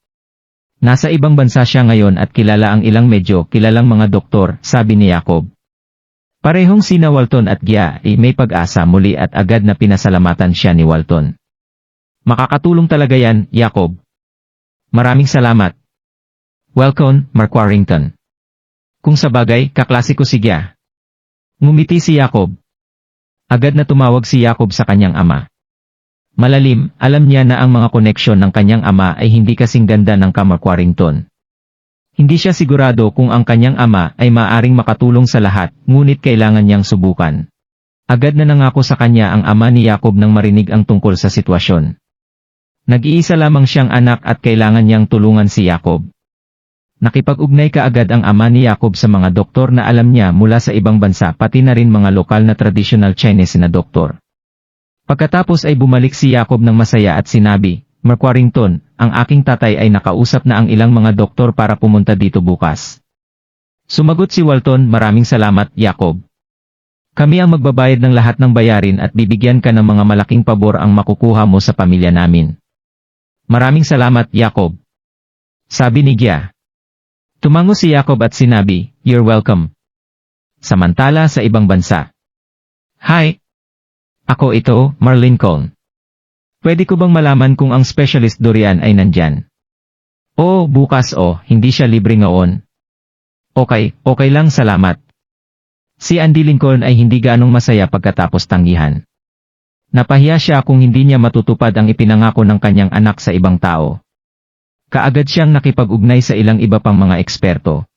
Nasa ibang bansa siya ngayon at kilala ang ilang medyo kilalang mga doktor, sabi ni Jacob. Parehong sina Walton at Gia ay may pag-asa muli at agad na pinasalamatan siya ni Walton. Makakatulong talaga yan, Jacob. Maraming salamat. Welcome, Mark Quarrington. Kung sa bagay, kaklase ko si Gia. Ngumiti si Jacob. Agad na tumawag si Jacob sa kanyang ama. Malalim, alam niya na ang mga koneksyon ng kanyang ama ay hindi kasing ganda ng Kamar Quarrington. Hindi siya sigurado kung ang kanyang ama ay maaring makatulong sa lahat, ngunit kailangan niyang subukan. Agad na nangako sa kanya ang ama ni Jacob nang marinig ang tungkol sa sitwasyon. Nag-iisa lamang siyang anak at kailangan niyang tulungan si Jacob. Nakipag-ugnay kaagad ang ama ni Jacob sa mga doktor na alam niya mula sa ibang bansa pati na rin mga lokal na traditional Chinese na doktor. Pagkatapos ay bumalik si Jacob ng masaya at sinabi, Mar Quarrington, ang aking tatay ay nakausap na ang ilang mga doktor para pumunta dito bukas. Sumagot si Walton, maraming salamat, Jacob. Kami ang magbabayad ng lahat ng bayarin at bibigyan ka ng mga malaking pabor ang makukuha mo sa pamilya namin. Maraming salamat, Jacob. Sabi ni Gia. Tumango si Jacob at sinabi, You're welcome. Samantala sa ibang bansa. Hi! Ako ito, Mar Lincoln. Pwede ko bang malaman kung ang specialist Dorian ay nandyan? Oo, bukas hindi siya libre ngayon. Okay lang, salamat. Si Andy Lincoln ay hindi ganong masaya pagkatapos tanggihan. Napahiya siya kung hindi niya matutupad ang ipinangako ng kanyang anak sa ibang tao. Kaagad siyang nakipag-ugnay sa ilang iba pang mga eksperto.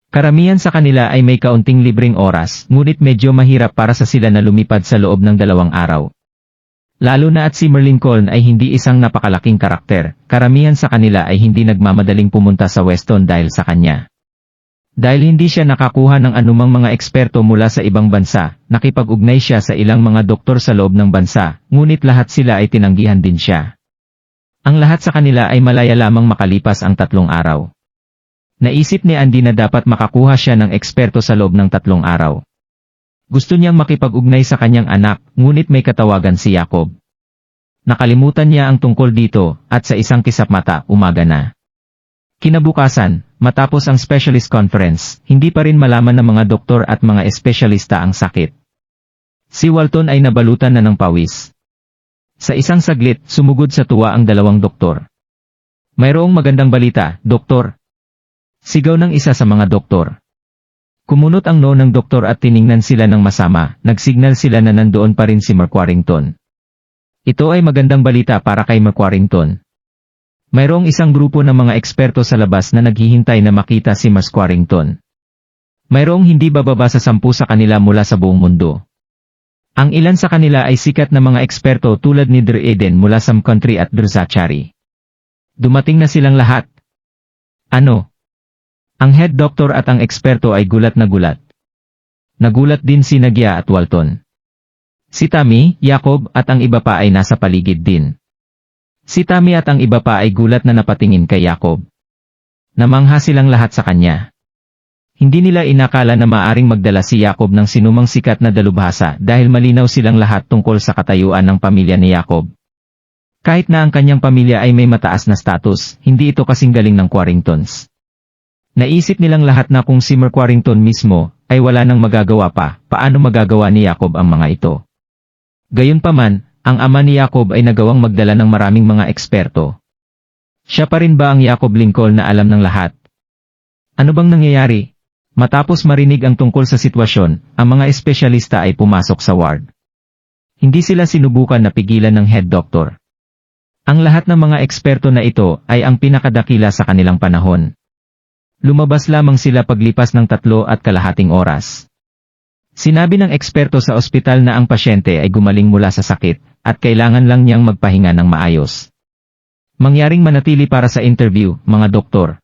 Karamihan sa kanila ay may kaunting libreng oras, ngunit medyo mahirap para sa sila na lumipad sa loob ng 2 araw. Lalo na at si Mar Lincoln ay hindi isang napakalaking karakter, karamihan sa kanila ay hindi nagmamadaling pumunta sa Weston dahil sa kanya. Dahil hindi siya nakakuha ng anumang mga eksperto mula sa ibang bansa, nakipag-ugnay siya sa ilang mga doktor sa loob ng bansa, ngunit lahat sila ay tinanggihan din siya. Ang lahat sa kanila ay malaya lamang makalipas ang 3 araw. Naisip ni Andy na dapat makakuha siya ng eksperto sa loob ng 3 araw. Gusto niyang makipag-ugnay sa kanyang anak, ngunit may katawagan si Jacob. Nakalimutan niya ang tungkol dito, at sa isang kisap mata, umaga na. Kinabukasan, matapos ang specialist conference, hindi pa rin malaman ng mga doktor at mga espesyalista ang sakit. Si Walton ay nabalutan na ng pawis. Sa isang saglit, sumugod sa tuwa ang 2 doktor. Mayroong magandang balita, doktor. Sigaw ng isa sa mga doktor. Kumunot ang noo ng doktor at tiningnan sila ng masama, nagsignal sila na nandoon pa rin si Mar Quarrington. Ito ay magandang balita para kay Mar Quarrington. Mayroong isang grupo ng mga eksperto sa labas na naghihintay na makita si Mar Quarrington. Mayroong hindi bababa sa 10 sa kanila mula sa buong mundo. Ang ilan sa kanila ay sikat na mga eksperto tulad ni Dr. Eden mula Sam Country at Dr. Zachary. Dumating na silang lahat. Ano? Ang head doctor at ang eksperto ay gulat na gulat. Nagulat din si Gia at Walton. Si Tammy, Jacob at ang iba pa ay nasa paligid din. Si Tammy at ang iba pa ay gulat na napatingin kay Jacob. Namangha silang lahat sa kanya. Hindi nila inakala na maaring magdala si Jacob ng sinumang sikat na dalubhasa dahil malinaw silang lahat tungkol sa katayuan ng pamilya ni Jacob. Kahit na ang kanyang pamilya ay may mataas na status, hindi ito kasing galing ng Quarringtons. Naisip nilang lahat na kung si Mar Quarrington mismo ay wala nang magagawa pa, paano magagawa ni Jacob ang mga ito? Gayunpaman, ang ama ni Jacob ay nagawang magdala ng maraming mga eksperto. Siya pa rin ba ang Jacob Lincoln na alam ng lahat? Ano bang nangyayari? Matapos marinig ang tungkol sa sitwasyon, ang mga espesyalista ay pumasok sa ward. Hindi sila sinubukan na pigilan ng head doctor. Ang lahat ng mga eksperto na ito ay ang pinakadakila sa kanilang panahon. Lumabas lamang sila paglipas ng 3.5 oras. Sinabi ng eksperto sa ospital na ang pasyente ay gumaling mula sa sakit, at kailangan lang niyang magpahinga ng maayos. Mangyaring manatili para sa interview, mga doktor.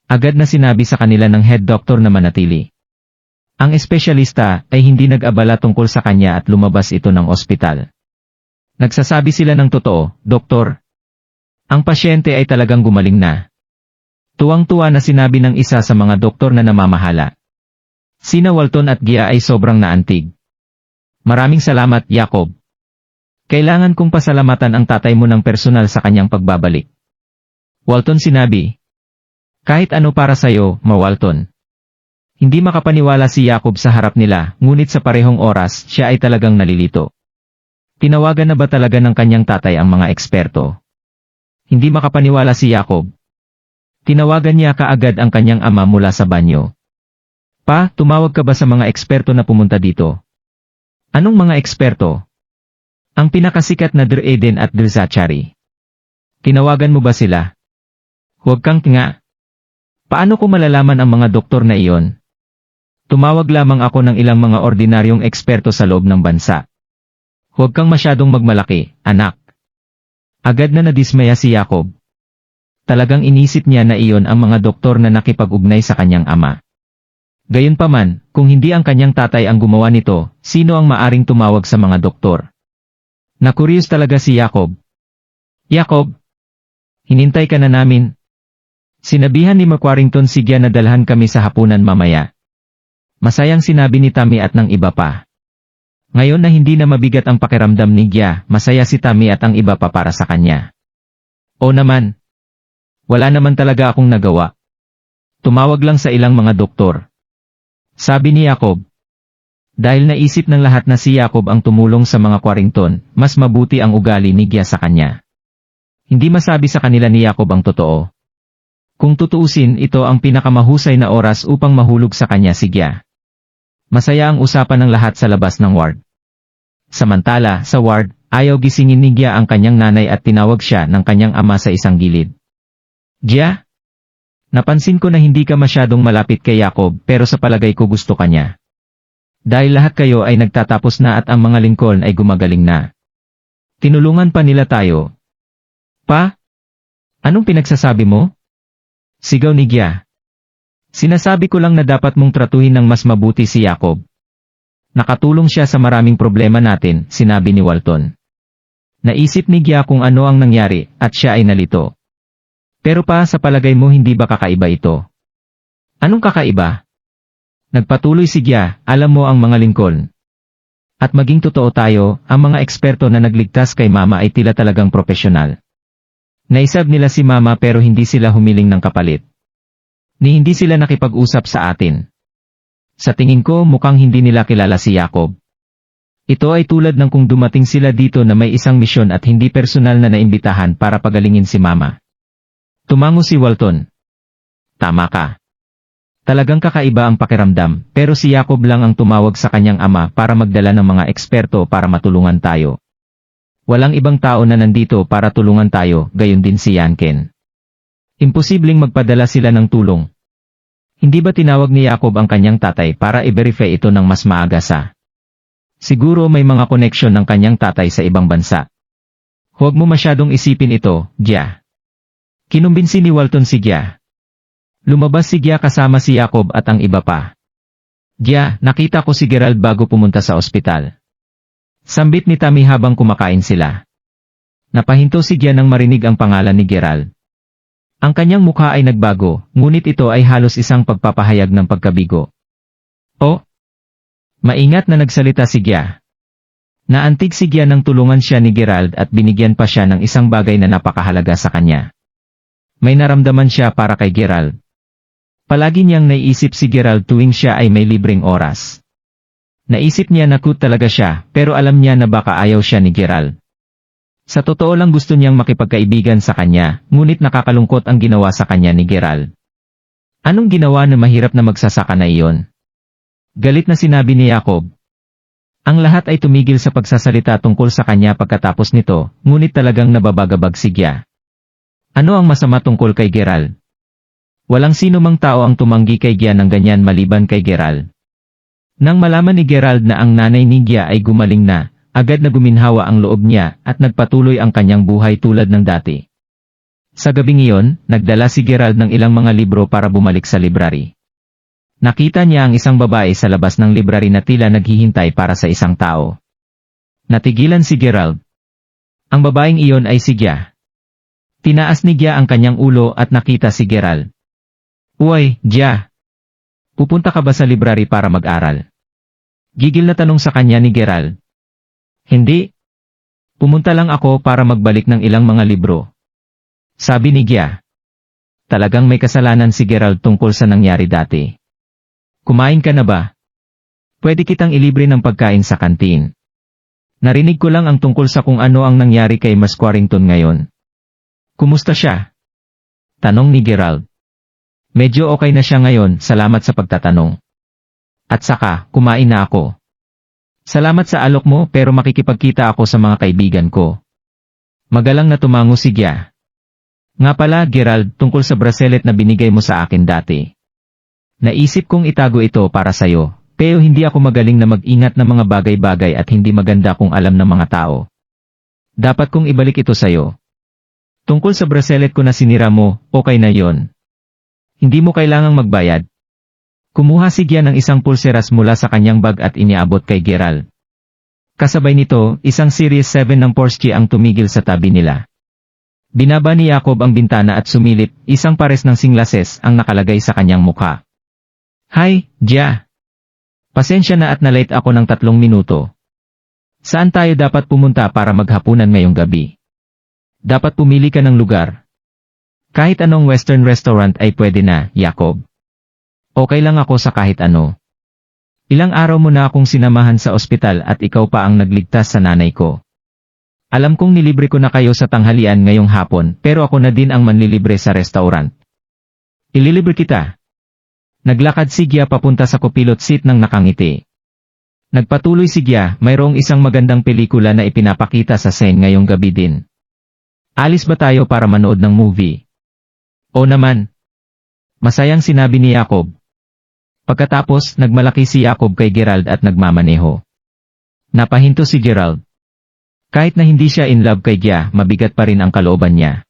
Agad na sinabi sa kanila ng head doctor na manatili. Ang espesyalista ay hindi nag-abala tungkol sa kanya at lumabas ito ng ospital. Nagsasabi sila ng totoo, doktor. Ang pasyente ay talagang gumaling na. Tuwang-tuwa na sinabi ng isa sa mga doktor na namamahala. Sina Walton at Gia ay sobrang naantig. Maraming salamat, Jacob. Kailangan kong pasalamatan ang tatay mo ng personal sa kanyang pagbabalik. Walton sinabi. Kahit ano para sayo, Ma Walton. Hindi makapaniwala si Jacob sa harap nila, ngunit sa parehong oras, siya ay talagang nalilito. Tinawagan na ba talaga ng kanyang tatay ang mga eksperto? Hindi makapaniwala si Jacob. Tinawagan niya kaagad ang kanyang ama mula sa banyo. Pa, tumawag ka ba sa mga eksperto na pumunta dito? Anong mga eksperto? Ang pinakasikat na Dr. Eden at Dr. Zachary. Tinawagan mo ba sila? Huwag kang nga. Paano ko malalaman ang mga doktor na iyon? Tumawag lamang ako ng ilang mga ordinaryong eksperto sa loob ng bansa. Huwag kang masyadong magmalaki, anak. Agad na nadismaya si Jacob. Talagang inisip niya na iyon ang mga doktor na nakipag-ugnay sa kanyang ama. Gayunpaman, kung hindi ang kanyang tatay ang gumawa nito, sino ang maaring tumawag sa mga doktor? Nakuryos talaga si Jacob. Jacob, hinintay ka na namin. Sinabihan ni Macquarington si Gia na dalhan kami sa hapunan mamaya. Masayang sinabi ni Tammy at ng iba pa. Ngayon na hindi na mabigat ang pakiramdam ni Gia, masaya si Tammy at ang iba pa para sa kanya. O naman. Wala naman talaga akong nagawa. Tumawag lang sa ilang mga doktor. Sabi ni Jacob. Dahil naisip ng lahat na si Jacob ang tumulong sa mga Quarrington, mas mabuti ang ugali ni Gia sa kanya. Hindi masabi sa kanila ni Jacob ang totoo. Kung tutuusin, ito ang pinakamahusay na oras upang mahulog sa kanya si Gia. Masaya ang usapan ng lahat sa labas ng ward. Samantala, sa ward, ayaw gisingin ni Gia ang kanyang nanay at tinawag siya ng kanyang ama sa isang gilid. Gia? Napansin ko na hindi ka masyadong malapit kay Jacob pero sa palagay ko gusto ka niya. Dahil lahat kayo ay nagtatapos na at ang mga Lincoln ay gumagaling na. Tinulungan pa nila tayo. Pa? Anong pinagsasabi mo? Sigaw ni Gia. Sinasabi ko lang na dapat mong tratuhin ng mas mabuti si Jacob. Nakatulong siya sa maraming problema natin, sinabi ni Walton. Naisip ni Gia kung ano ang nangyari at siya ay nalito. Pero pa, sa palagay mo hindi ba kakaiba ito? Anong kakaiba? Nagpatuloy si Gia, alam mo ang mga Lincoln. At maging totoo tayo, ang mga eksperto na nagligtas kay Mama ay tila talagang propesyonal. Naisab nila si Mama pero hindi sila humiling ng kapalit. Ni hindi sila nakipag-usap sa atin. Sa tingin ko mukhang hindi nila kilala si Jacob. Ito ay tulad ng kung dumating sila dito na may isang misyon at hindi personal na naimbitahan para pagalingin si Mama. Tumango si Walton. Tama ka. Talagang kakaiba ang pakiramdam, pero si Jacob lang ang tumawag sa kanyang ama para magdala ng mga eksperto para matulungan tayo. Walang ibang tao na nandito para tulungan tayo, gayon din si Yanken. Imposibleng magpadala sila ng tulong. Hindi ba tinawag ni Jacob ang kanyang tatay para i-verify ito ng mas maaga sa? Siguro may mga koneksyon ng kanyang tatay sa ibang bansa. Huwag mo masyadong isipin ito, Gia. Kinumbinsi ni Walton si Gia. Lumabas si Gia kasama si Jacob at ang iba pa. Gia, nakita ko si Gerald bago pumunta sa ospital. Sambit ni Tammy habang kumakain sila. Napahinto si Gia nang marinig ang pangalan ni Gerald. Ang kanyang mukha ay nagbago, ngunit ito ay halos isang pagpapahayag ng pagkabigo. Oh! Maingat na nagsalita si Gia. Naantig si Gia nang tulungan siya ni Gerald at binigyan pa siya ng isang bagay na napakahalaga sa kanya. May naramdaman siya para kay Gerald. Palagi niyang naiisip si Gerald tuwing siya ay may libreng oras. Naisip niya na cute talaga siya, pero alam niya na baka ayaw siya ni Gerald. Sa totoo lang gusto niyang makipagkaibigan sa kanya, ngunit nakakalungkot ang ginawa sa kanya ni Gerald. Anong ginawa na mahirap na magsasaka na iyon? Galit na sinabi ni Jacob. Ang lahat ay tumigil sa pagsasalita tungkol sa kanya pagkatapos nito, ngunit talagang nababagabag si Gia. Ano ang masama tungkol kay Gerald? Walang sino mang tao ang tumanggi kay Gia ng ganyan maliban kay Gerald. Nang malaman ni Gerald na ang nanay ni Gia ay gumaling na, agad na guminhawa ang loob niya at nagpatuloy ang kanyang buhay tulad ng dati. Sa gabing iyon, nagdala si Gerald ng ilang mga libro para bumalik sa library. Nakita niya ang isang babae sa labas ng library na tila naghihintay para sa isang tao. Natigilan si Gerald. Ang babaeng iyon ay si Gia. Tinaas ni Gia ang kanyang ulo at nakita si Gerald. Uy, Gia! Pupunta ka ba sa library para mag-aral? Gigil na tanong sa kanya ni Gerald. Hindi. Pumunta lang ako para magbalik ng ilang mga libro. Sabi ni Gia. Talagang may kasalanan si Gerald tungkol sa nangyari dati. Kumain ka na ba? Pwede kitang ilibre ng pagkain sa kantin. Narinig ko lang ang tungkol sa kung ano ang nangyari kay Mas Quarrington ngayon. Kumusta siya? Tanong ni Gerald. Medyo okay na siya ngayon, salamat sa pagtatanong. At saka, kumain na ako. Salamat sa alok mo pero makikipagkita ako sa mga kaibigan ko. Magalang na tumango si Gia. Nga pala, Gerald, tungkol sa bracelet na binigay mo sa akin dati. Naisip kong itago ito para sa'yo, pero hindi ako magaling na mag-ingat ng mga bagay-bagay at hindi maganda kung alam ng mga tao. Dapat kong ibalik ito sa'yo. Tungkol sa bracelet ko na sinira mo, okay na yon. Hindi mo kailangang magbayad. Kumuha si Gia ng isang pulseras mula sa kanyang bag at iniabot kay Gerald. Kasabay nito, isang Series 7 ng Porsche ang tumigil sa tabi nila. Binaba ni Jacob ang bintana at sumilip, isang pares ng singlases ang nakalagay sa kanyang mukha. Hi, Gia. Pasensya na at na-late ako ng 3 minuto. Saan tayo dapat pumunta para maghapunan ngayong gabi? Dapat pumili ka ng lugar. Kahit anong western restaurant ay pwede na, Jacob. Okay lang ako sa kahit ano. Ilang araw mo na akong sinamahan sa ospital at ikaw pa ang nagligtas sa nanay ko. Alam kong nilibre ko na kayo sa tanghalian ngayong hapon pero ako na din ang manlilibre sa restaurant. Ililibre kita. Naglakad si Gia papunta sa copilot seat ng nakangiti. Nagpatuloy si Gia, mayroong isang magandang pelikula na ipinapakita sa scene ngayong gabi din. Alis ba tayo para manood ng movie? O naman. Masayang sinabi ni Jacob. Pagkatapos, nagmalaki si Jacob kay Gerald at nagmamaneho. Napahinto si Gerald. Kahit na hindi siya in love kay Gia, mabigat pa rin ang kalooban niya.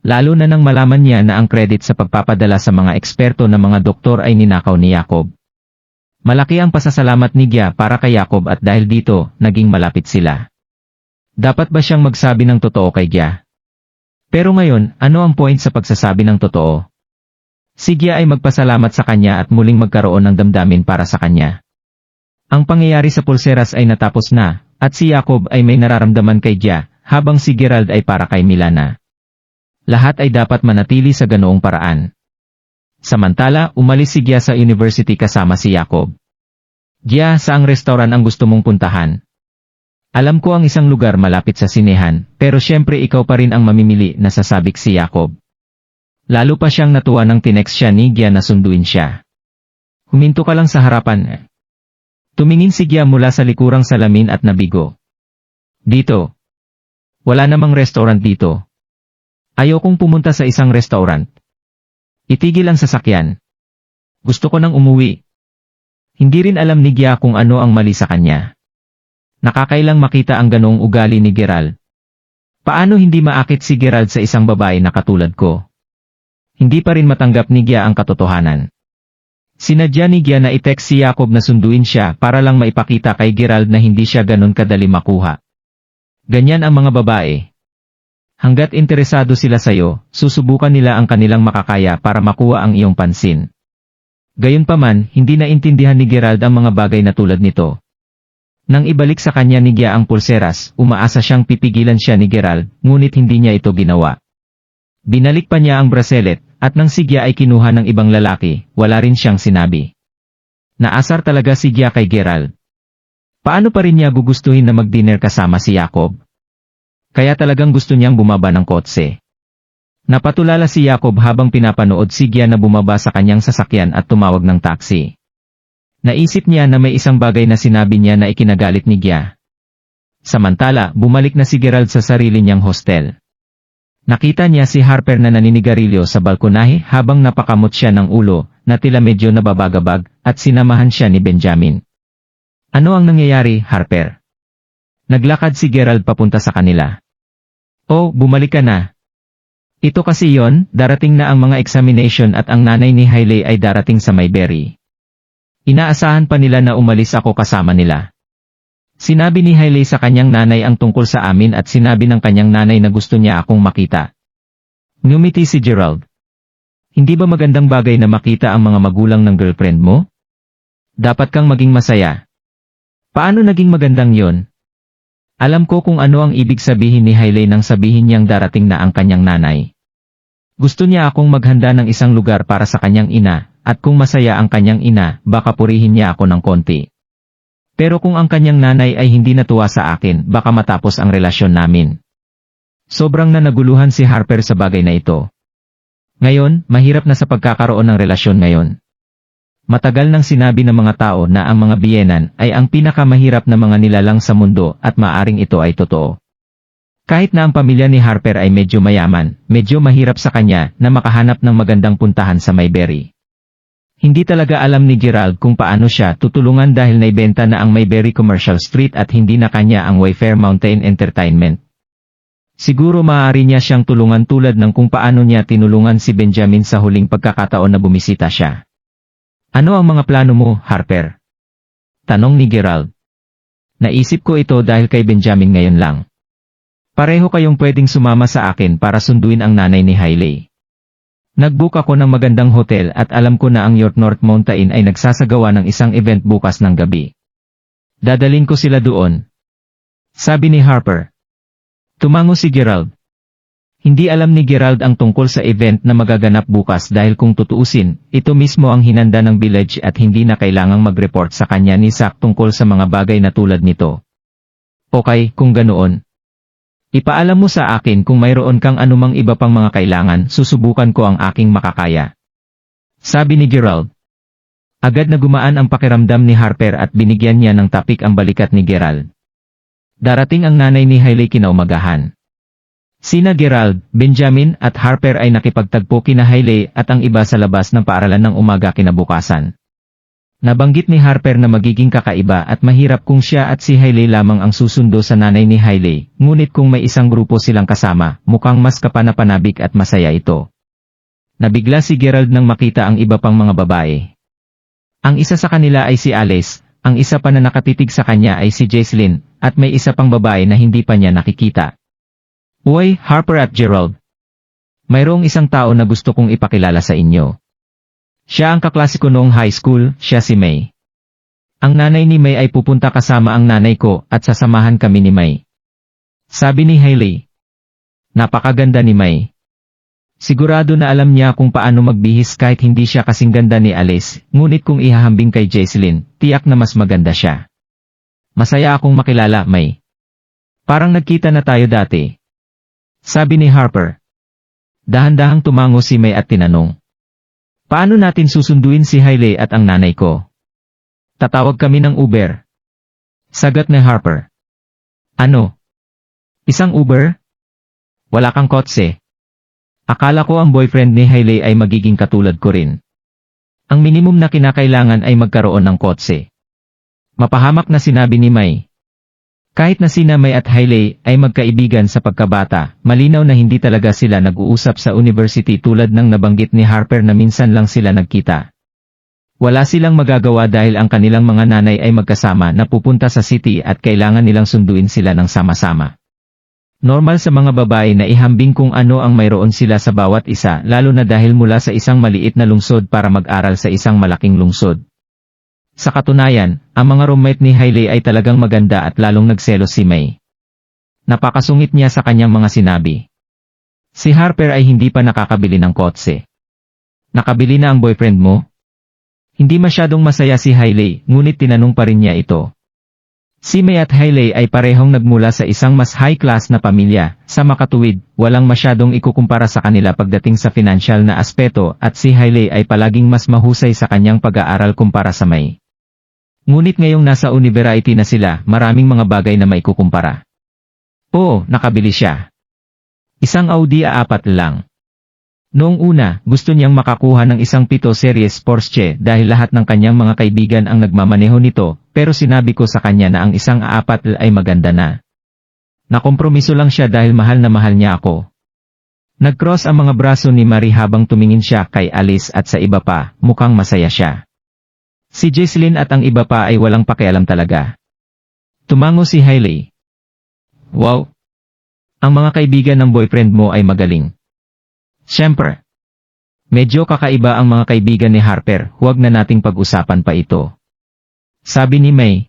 Lalo na nang malaman niya na ang credit sa pagpapadala sa mga eksperto na mga doktor ay ninakaw ni Jacob. Malaki ang pasasalamat ni Gia para kay Jacob at dahil dito, naging malapit sila. Dapat ba siyang magsabi ng totoo kay Gia? Pero ngayon, ano ang point sa pagsasabi ng totoo? Si Gia ay magpasalamat sa kanya at muling magkaroon ng damdamin para sa kanya. Ang pangyayari sa pulseras ay natapos na, at si Jacob ay may nararamdaman kay Gia, habang si Gerald ay para kay Milana. Lahat ay dapat manatili sa ganoong paraan. Samantala, umalis si Gia sa university kasama si Jacob. Gia, saang restaurant ang gusto mong puntahan? Alam ko ang isang lugar malapit sa sinehan, pero syempre ikaw pa rin ang mamimili na sasabik si Jacob. Lalo pa siyang natuwa nang tinext siya ni Gia na sunduin siya. Huminto ka lang sa harapan. Tumingin si Gia mula sa likurang salamin at nabigo. Dito. Wala namang restaurant dito. Ayokong pumunta sa isang restaurant. Itigil ang sasakyan. Gusto ko nang umuwi. Hindi rin alam ni Gia kung ano ang mali sa kanya. Nakakailang makita ang ganoong ugali ni Gerald. Paano hindi maakit si Gerald sa isang babae na katulad ko? Hindi pa rin matanggap ni Gia ang katotohanan. Sinadya ni Gia na i-text si Jacob na sunduin siya para lang maipakita kay Gerald na hindi siya ganon kadali makuha. Ganyan ang mga babae. Hanggat interesado sila sa'yo, susubukan nila ang kanilang makakaya para makuha ang iyong pansin. Gayunpaman, hindi naintindihan ni Gerald ang mga bagay na tulad nito. Nang ibalik sa kanya ni Gia ang pulseras, umaasa siyang pipigilan siya ni Gerald, ngunit hindi niya ito ginawa. Binalik pa niya ang bracelet, at nang si Gia ay kinuha ng ibang lalaki, wala rin siyang sinabi. Naasar talaga si Gia kay Gerald. Paano pa rin niya gugustuhin na mag-dinner kasama si Jacob? Kaya talagang gusto niyang bumaba ng kotse. Napatulala si Jacob habang pinapanood si Gia na bumaba sa kanyang sasakyan at tumawag ng taxi. Naisip niya na may isang bagay na sinabi niya na ikinagalit ni Gia. Samantala, bumalik na si Gerald sa sarili niyang hostel. Nakita niya si Harper na naninigarilyo sa balkonahe habang napakamot siya ng ulo, na tila medyo nababagabag, at sinamahan siya ni Benjamin. Ano ang nangyayari, Harper? Naglakad si Gerald papunta sa kanila. Oh, bumalik ka na. Ito kasi yon, darating na ang mga examination at ang nanay ni Hailey ay darating sa Mayberry. Inaasahan pa nila na umalis ako kasama nila. Sinabi ni Hailey sa kanyang nanay ang tungkol sa amin at sinabi ng kanyang nanay na gusto niya akong makita. Ngumiti si Gerald. Hindi ba magandang bagay na makita ang mga magulang ng girlfriend mo? Dapat kang maging masaya. Paano naging magandang yon? Alam ko kung ano ang ibig sabihin ni Hailey nang sabihin niyang darating na ang kanyang nanay. Gusto niya akong maghanda ng isang lugar para sa kanyang ina, at kung masaya ang kanyang ina, baka purihin niya ako ng konti. Pero kung ang kanyang nanay ay hindi natuwa sa akin, baka matapos ang relasyon namin. Sobrang na naguluhan si Harper sa bagay na ito. Ngayon, mahirap na sa pagkakaroon ng relasyon ngayon. Matagal nang sinabi ng mga tao na ang mga biyenan ay ang pinakamahirap na mga nilalang sa mundo at maaring ito ay totoo. Kahit na ang pamilya ni Harper ay medyo mayaman, medyo mahirap sa kanya na makahanap ng magandang puntahan sa Mayberry. Hindi talaga alam ni Gerald kung paano siya tutulungan dahil naibenta na ang Mayberry Commercial Street at hindi na kanya ang Wayfair Mountain Entertainment. Siguro maaari niya siyang tulungan tulad ng kung paano niya tinulungan si Benjamin sa huling pagkakataon na bumisita siya. Ano ang mga plano mo, Harper? Tanong ni Gerald. Naisip ko ito dahil kay Benjamin ngayon lang. Pareho kayong pwedeng sumama sa akin para sunduin ang nanay ni Hailey. Nag-book ako ng magandang hotel at alam ko na ang York North Mountain ay nagsasagawa ng isang event bukas ng gabi. Dadalhin ko sila doon. Sabi ni Harper. Tumango si Gerald. Hindi alam ni Gerald ang tungkol sa event na magaganap bukas dahil kung tutuusin, ito mismo ang hinanda ng village at hindi na kailangang mag-report sa kanya ni Zack tungkol sa mga bagay na tulad nito. Okay, kung ganoon. Ipaalam mo sa akin kung mayroon kang anumang iba pang mga kailangan, susubukan ko ang aking makakaya. Sabi ni Gerald. Agad na gumaan ang pakiramdam ni Harper at binigyan niya ng tapik ang balikat ni Gerald. Darating ang nanay ni Hailey kinaumagahan. Sina Gerald, Benjamin at Harper ay nakipagtagpo kina Hailey at ang iba sa labas ng paaralan ng umaga kinabukasan. Nabanggit ni Harper na magiging kakaiba at mahirap kung siya at si Hailey lamang ang susundo sa nanay ni Hailey, ngunit kung may isang grupo silang kasama, mukhang mas kapanapanabik at masaya ito. Nabigla si Gerald nang makita ang iba pang mga babae. Ang isa sa kanila ay si Alice, ang isa pa na nakatitig sa kanya ay si Jaislyn, at may isa pang babae na hindi pa niya nakikita. Uy, Harper at Gerald. Mayroong isang tao na gusto kong ipakilala sa inyo. Siya ang kaklase ko noong high school, siya si May. Ang nanay ni May ay pupunta kasama ang nanay ko at sasamahan kami ni May. Sabi ni Hailey. Napakaganda ni May. Sigurado na alam niya kung paano magbihis kahit hindi siya kasing ganda ni Alice, ngunit kung ihahambing kay Jaislyn, tiyak na mas maganda siya. Masaya akong makilala, May. Parang nagkita na tayo dati. Sabi ni Harper. Dahan-dahang tumango si May at tinanong. Paano natin susunduin si Hailey at ang nanay ko? Tatawag kami ng Uber. Sagot ni Harper. Ano? Isang Uber? Wala kang kotse. Akala ko ang boyfriend ni Hailey ay magiging katulad ko rin. Ang minimum na kinakailangan ay magkaroon ng kotse. Mapahamak na sinabi ni May. Kahit na sina May at Hailey ay magkaibigan sa pagkabata, malinaw na hindi talaga sila nag-uusap sa university tulad ng nabanggit ni Harper na minsan lang sila nagkita. Wala silang magagawa dahil ang kanilang mga nanay ay magkasama na pupunta sa city at kailangan nilang sunduin sila ng sama-sama. Normal sa mga babae na ihambing kung ano ang mayroon sila sa bawat isa lalo na dahil mula sa isang maliit na lungsod para mag-aral sa isang malaking lungsod. Sa katunayan, ang mga roommate ni Hailey ay talagang maganda at lalong nagselos si May. Napakasungit niya sa kanyang mga sinabi. Si Harper ay hindi pa nakakabili ng kotse. Nakabili na ang boyfriend mo? Hindi masyadong masaya si Hailey, ngunit tinanong pa rin niya ito. Si May at Hailey ay parehong nagmula sa isang mas high-class na pamilya. Sa makatuwid, walang masyadong ikukumpara sa kanila pagdating sa financial na aspeto at si Hailey ay palaging mas mahusay sa kanyang pag-aaral kumpara sa May. Ngunit ngayong nasa university na sila, maraming mga bagay na maikukumpara. Oo, nakabili siya. Isang Audi A4 lang. Noong una, gusto niyang makakuha ng isang 7 Series Porsche dahil lahat ng kanyang mga kaibigan ang nagmamaneho nito, pero sinabi ko sa kanya na ang isang A4 ay maganda na. Nakompromiso lang siya dahil mahal na mahal niya ako. Nag-cross ang mga braso ni Marie habang tumingin siya kay Alice at sa iba pa, mukhang masaya siya. Si Jaislyn at ang iba pa ay walang pakialam talaga. Tumango si Hailey. Wow! Ang mga kaibigan ng boyfriend mo ay magaling. Siyempre. Medyo kakaiba ang mga kaibigan ni Harper, huwag na nating pag-usapan pa ito. Sabi ni May.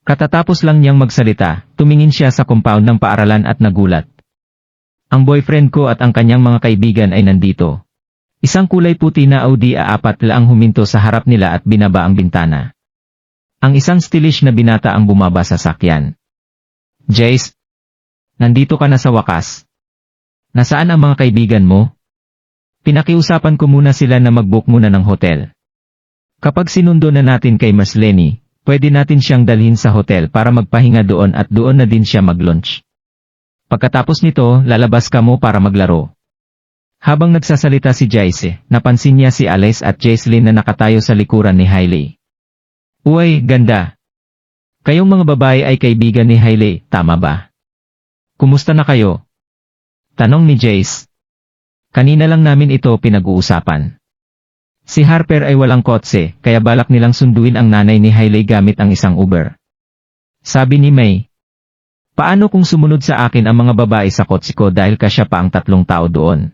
Katatapos lang niyang magsalita, tumingin siya sa compound ng paaralan at nagulat. Ang boyfriend ko at ang kanyang mga kaibigan ay nandito. Isang kulay puti na Audi A4 ang huminto sa harap nila at binaba ang bintana. Ang isang stylish na binata ang bumaba sa sakyan. Jace, nandito ka na sa wakas. Nasaan ang mga kaibigan mo? Pinakiusapan ko muna sila na mag-book muna ng hotel. Kapag sinundo na natin kay Marslene, pwede natin siyang dalhin sa hotel para magpahinga doon at doon na din siya mag-lunch. Pagkatapos nito, lalabas ka mo para maglaro. Habang nagsasalita si Jace, napansin niya si Alice at Jaislyn na nakatayo sa likuran ni Hailey. Uy, ganda. Kayong mga babae ay kaibigan ni Hailey, tama ba? Kumusta na kayo? Tanong ni Jace. Kanina lang namin ito pinag-uusapan. Si Harper ay walang kotse, kaya balak nilang sunduin ang nanay ni Hailey gamit ang isang Uber. Sabi ni May. Paano kung sumunod sa akin ang mga babae sa kotse ko dahil kasya pa ang 3 tao doon?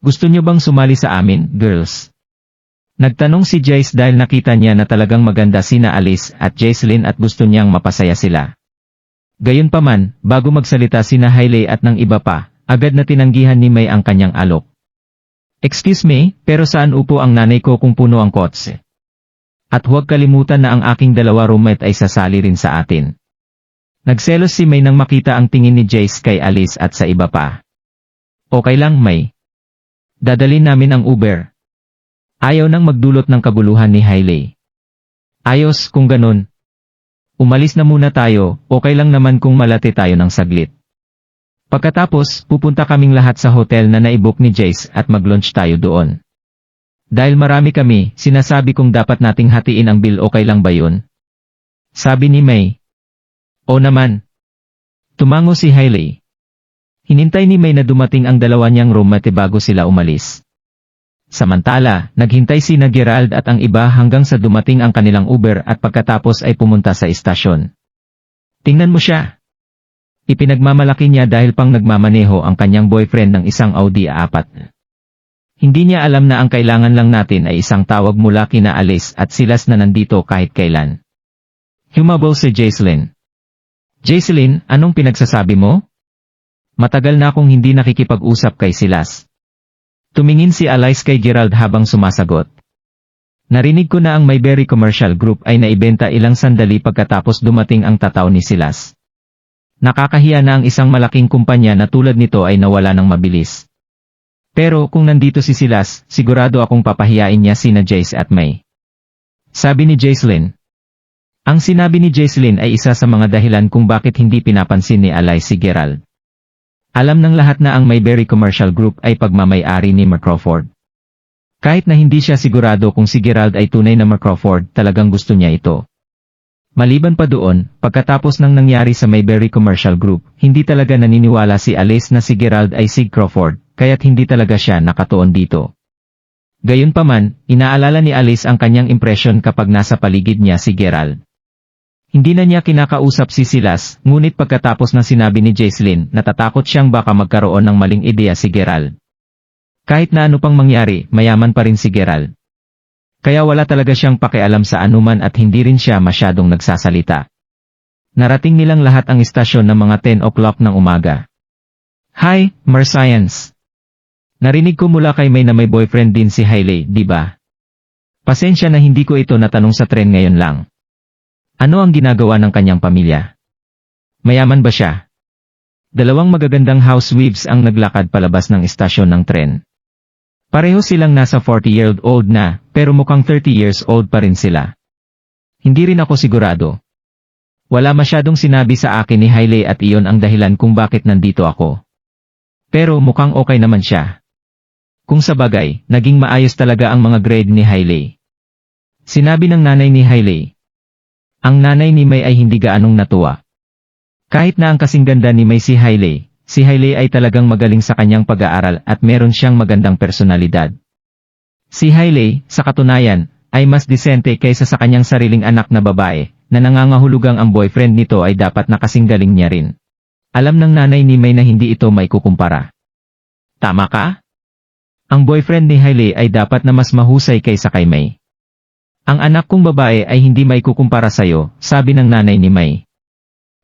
Gusto niyo bang sumali sa amin, girls? Nagtanong si Jace dahil nakita niya na talagang maganda sina Alice at Jaislyn at gusto niyang mapasaya sila. Gayunpaman, bago magsalita sina Hailey at ng iba pa, agad na tinanggihan ni May ang kanyang alok. Excuse me, pero saan upo ang nanay ko kung puno ang kotse? At huwag kalimutan na ang aking 2 roommate ay sasali rin sa atin. Nagselos si May nang makita ang tingin ni Jace kay Alice at sa iba pa. Okay lang, May. Dadalhin namin ang Uber. Ayaw nang magdulot ng kaguluhan ni Hailey. Ayos, kung ganun. Umalis na muna tayo, okay lang naman kung malate tayo ng saglit. Pagkatapos, pupunta kaming lahat sa hotel na naibook ni Jace at mag-lunch tayo doon. Dahil marami kami, sinasabi kong dapat nating hatiin ang bill, okay lang ba yun? Sabi ni May. O naman. Tumango si Hailey. Hinintay ni May na dumating ang 2 niyang roommate bago sila umalis. Samantala, naghintay sina Gerald at ang iba hanggang sa dumating ang kanilang Uber at pagkatapos ay pumunta sa istasyon. Tingnan mo siya. Ipinagmamalaki niya dahil pang nagmamaneho ang kanyang boyfriend ng isang Audi A4. Hindi niya alam na ang kailangan lang natin ay isang tawag mula kina Alice at Silas na nandito kahit kailan. Humabol si Jaislyn. Jaislyn, anong pinagsasabi mo? Matagal na akong hindi nakikipag-usap kay Silas. Tumingin si Alice kay Gerald habang sumasagot. Narinig ko na ang Mayberry Commercial Group ay naibenta ilang sandali pagkatapos dumating ang tataw ni Silas. Nakakahiya na ang isang malaking kumpanya na tulad nito ay nawala ng mabilis. Pero kung nandito si Silas, sigurado akong papahiyain niya sina Jace at May. Sabi ni Jaislyn. Ang sinabi ni Jaislyn ay isa sa mga dahilan kung bakit hindi pinapansin ni Alice si Gerald. Alam ng lahat na ang Mayberry Commercial Group ay pagmamay-ari ni Mark Crawford. Kahit na hindi siya sigurado kung si Gerald ay tunay na Mark Crawford, talagang gusto niya ito. Maliban pa doon, pagkatapos ng nangyari sa Mayberry Commercial Group, hindi talaga naniniwala si Alice na si Gerald ay si Crawford, kaya't hindi talaga siya nakatuon dito. Gayunpaman, inaalala ni Alice ang kanyang impresyon kapag nasa paligid niya si Gerald. Hindi na niya kinakausap si Silas, ngunit pagkatapos ng sinabi ni Jaislyn, natatakot siyang baka magkaroon ng maling ideya si Gerald. Kahit na ano pang mangyari, mayaman pa rin si Gerald. Kaya wala talaga siyang pakialam sa anuman at hindi rin siya masyadong nagsasalita. Narating nilang lahat ang istasyon ng mga 10 o'clock ng umaga. Hi, Marsyans. Narinig ko mula kay May na may boyfriend din si Hailey, di ba? Pasensya na hindi ko ito natanong sa tren ngayon lang. Ano ang ginagawa ng kanyang pamilya? Mayaman ba siya? 2 magagandang housewives ang naglakad palabas ng istasyon ng tren. Pareho silang nasa 40-year-old na, pero mukhang 30 years old pa rin sila. Hindi rin ako sigurado. Wala masyadong sinabi sa akin ni Hailey at iyon ang dahilan kung bakit nandito ako. Pero mukhang okay naman siya. Kung sa bagay, naging maayos talaga ang mga grade ni Hailey. Sinabi ng nanay ni Hailey. Ang nanay ni May ay hindi gaanong natuwa. Kahit na ang kasing ganda ni May si Hailey ay talagang magaling sa kanyang pag-aaral at meron siyang magandang personalidad. Si Hailey, sa katunayan, ay mas disente kaysa sa kanyang sariling anak na babae, na nangangahulugang ang boyfriend nito ay dapat na kasing galing niya rin. Alam ng nanay ni May na hindi ito maikukumpara. Tama ka? Ang boyfriend ni Hailey ay dapat na mas mahusay kaysa kay May. Ang anak kong babae ay hindi maikukumpara sa'yo, sabi ng nanay ni May.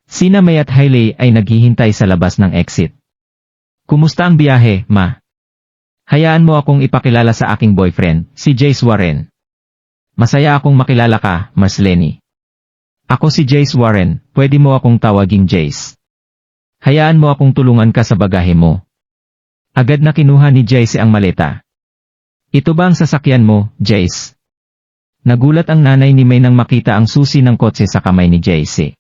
Sina May at Hailey ay naghihintay sa labas ng exit. Kumusta ang biyahe, ma? Hayaan mo akong ipakilala sa aking boyfriend, si Jace Warren. Masaya akong makilala ka, Marslene. Ako si Jace Warren, pwede mo akong tawaging Jace. Hayaan mo akong tulungan ka sa bagahe mo. Agad na kinuha ni Jace ang maleta. Ito ba ang sasakyan mo, Jace? Nagulat ang nanay ni May nang makita ang susi ng kotse sa kamay ni Jace.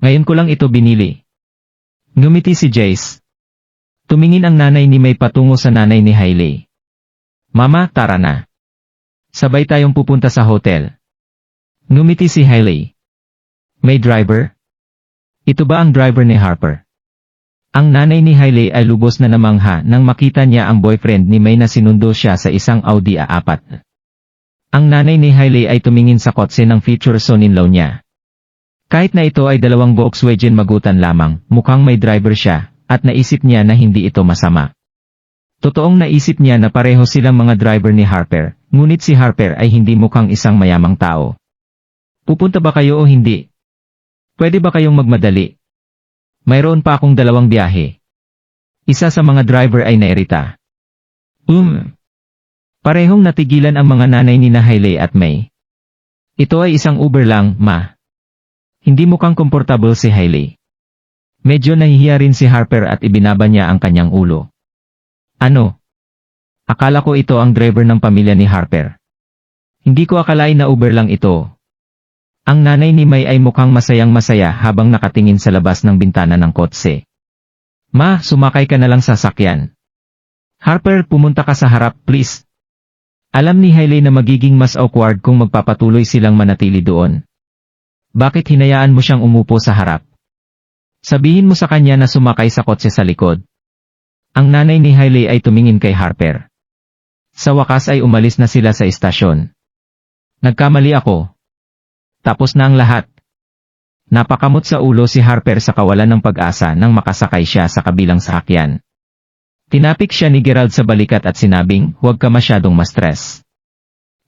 Ngayon ko lang ito binili. Ngumiti si Jace. Tumingin ang nanay ni May patungo sa nanay ni Hailey. Mama, tara na. Sabay tayong pupunta sa hotel. Ngumiti si Hailey. May driver? Ito ba ang driver ni Harper? Ang nanay ni Hailey ay lubos na namangha nang makita niya ang boyfriend ni May na sinundo siya sa isang Audi A4. Ang nanay ni Hailey ay tumingin sa kotse ng future son-in-law niya. Kahit na ito ay dalawang Volkswagen Magutan lamang, mukhang may driver siya, at naisip niya na hindi ito masama. Totoong naisip niya na pareho silang mga driver ni Harper, ngunit si Harper ay hindi mukhang isang mayamang tao. Pupunta ba kayo o hindi? Pwede ba kayong magmadali? Mayroon pa akong 2 biyahe. Isa sa mga driver ay nairita. Parehong natigilan ang mga nanay ni Hailey at May. Ito ay isang Uber lang, ma. Hindi mukhang komportable si Hailey. Medyo nahihiya rin si Harper at ibinaba niya ang kanyang ulo. Ano? Akala ko ito ang driver ng pamilya ni Harper. Hindi ko akalain na Uber lang ito. Ang nanay ni May ay mukhang masayang-masaya habang nakatingin sa labas ng bintana ng kotse. Ma, sumakay ka na lang sa sasakyan. Harper, pumunta ka sa harap, please. Alam ni Hailey na magiging mas awkward kung magpapatuloy silang manatili doon. Bakit hinayaan mo siyang umupo sa harap? Sabihin mo sa kanya na sumakay sa kotse sa likod. Ang nanay ni Hailey ay tumingin kay Harper. Sa wakas ay umalis na sila sa istasyon. Nagkamali ako. Tapos na ang lahat. Napakamot sa ulo si Harper sa kawalan ng pag-asa nang makasakay siya sa kabilang sasakyan. Tinapik siya ni Gerald sa balikat at sinabing, huwag ka masyadong ma-stress.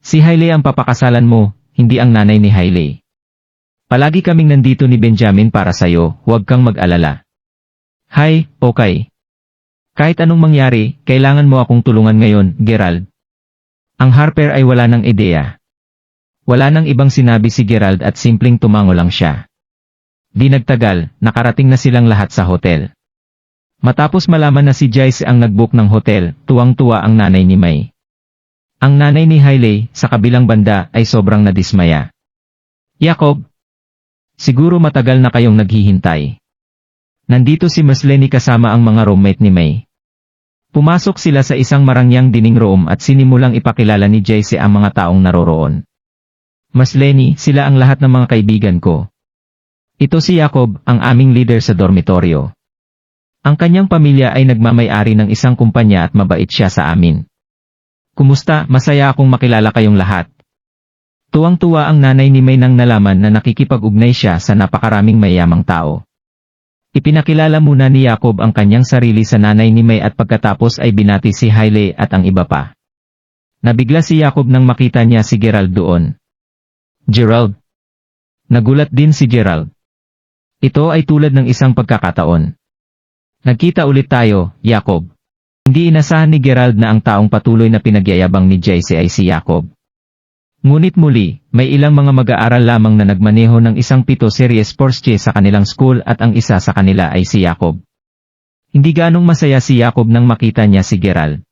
Si Hailey ang papakasalan mo, hindi ang nanay ni Hailey. Palagi kaming nandito ni Benjamin para sayo, huwag kang mag-alala. Hay, okay. Kahit anong mangyari, kailangan mo akong tulungan ngayon, Gerald. Ang Harper ay wala ng ideya. Wala nang ibang sinabi si Gerald at simpleng tumango lang siya. Di nagtagal, nakarating na silang lahat sa hotel. Matapos malaman na si Jace ang nagbook ng hotel, tuwang-tuwa ang nanay ni May. Ang nanay ni Hailey, sa kabilang banda, ay sobrang nadismaya. Jacob! Siguro matagal na kayong naghihintay. Nandito si Miss Lenny kasama ang mga roommate ni May. Pumasok sila sa isang marangyang dining room at sinimulang ipakilala ni Jace ang mga taong naroroon. Miss Lenny, sila ang lahat ng mga kaibigan ko. Ito si Jacob, ang aming leader sa dormitoryo. Ang kanyang pamilya ay nagmamay-ari ng isang kumpanya at mabait siya sa amin. Kumusta, masaya akong makilala kayong lahat. Tuwang-tuwa ang nanay ni May nang nalaman na nakikipag-ugnay siya sa napakaraming mayamang tao. Ipinakilala muna ni Jacob ang kanyang sarili sa nanay ni May at pagkatapos ay binati si Hailey at ang iba pa. Nabigla si Jacob nang makita niya si Gerald doon. Gerald? Nagulat din si Gerald. Ito ay tulad ng isang pagkakataon. Nagkita ulit tayo, Jacob. Hindi inasahan ni Gerald na ang taong patuloy na pinagyayabang ni Jace ay si Jacob. Ngunit muli, may ilang mga mag-aaral lamang na nagmaneho ng isang 7 Series Porsche sa kanilang school at ang isa sa kanila ay si Jacob. Hindi ganong masaya si Jacob nang makita niya si Gerald.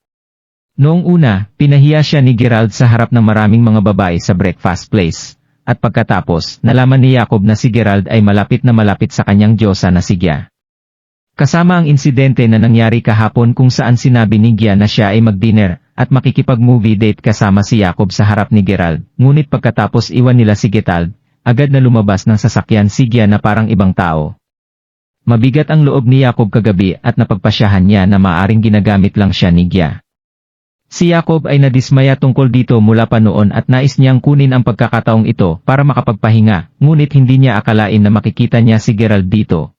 Noong una, pinahiya siya ni Gerald sa harap ng maraming mga babae sa breakfast place, at pagkatapos, nalaman ni Jacob na si Gerald ay malapit na malapit sa kanyang diyosa na si Gia. Kasama ang insidente na nangyari kahapon kung saan sinabi ni Gia na siya ay mag-dinner at makikipag-movie date kasama si Jacob sa harap ni Gerald, ngunit pagkatapos iwan nila si Gerald, agad na lumabas ng sasakyan si Gia na parang ibang tao. Mabigat ang loob ni Jacob kagabi at napagpasyahan niya na maaring ginagamit lang siya ni Gia. Si Jacob ay nadismaya tungkol dito mula pa noon at nais niyang kunin ang pagkakataong ito para makapagpahinga, ngunit hindi niya akalain na makikita niya si Gerald dito.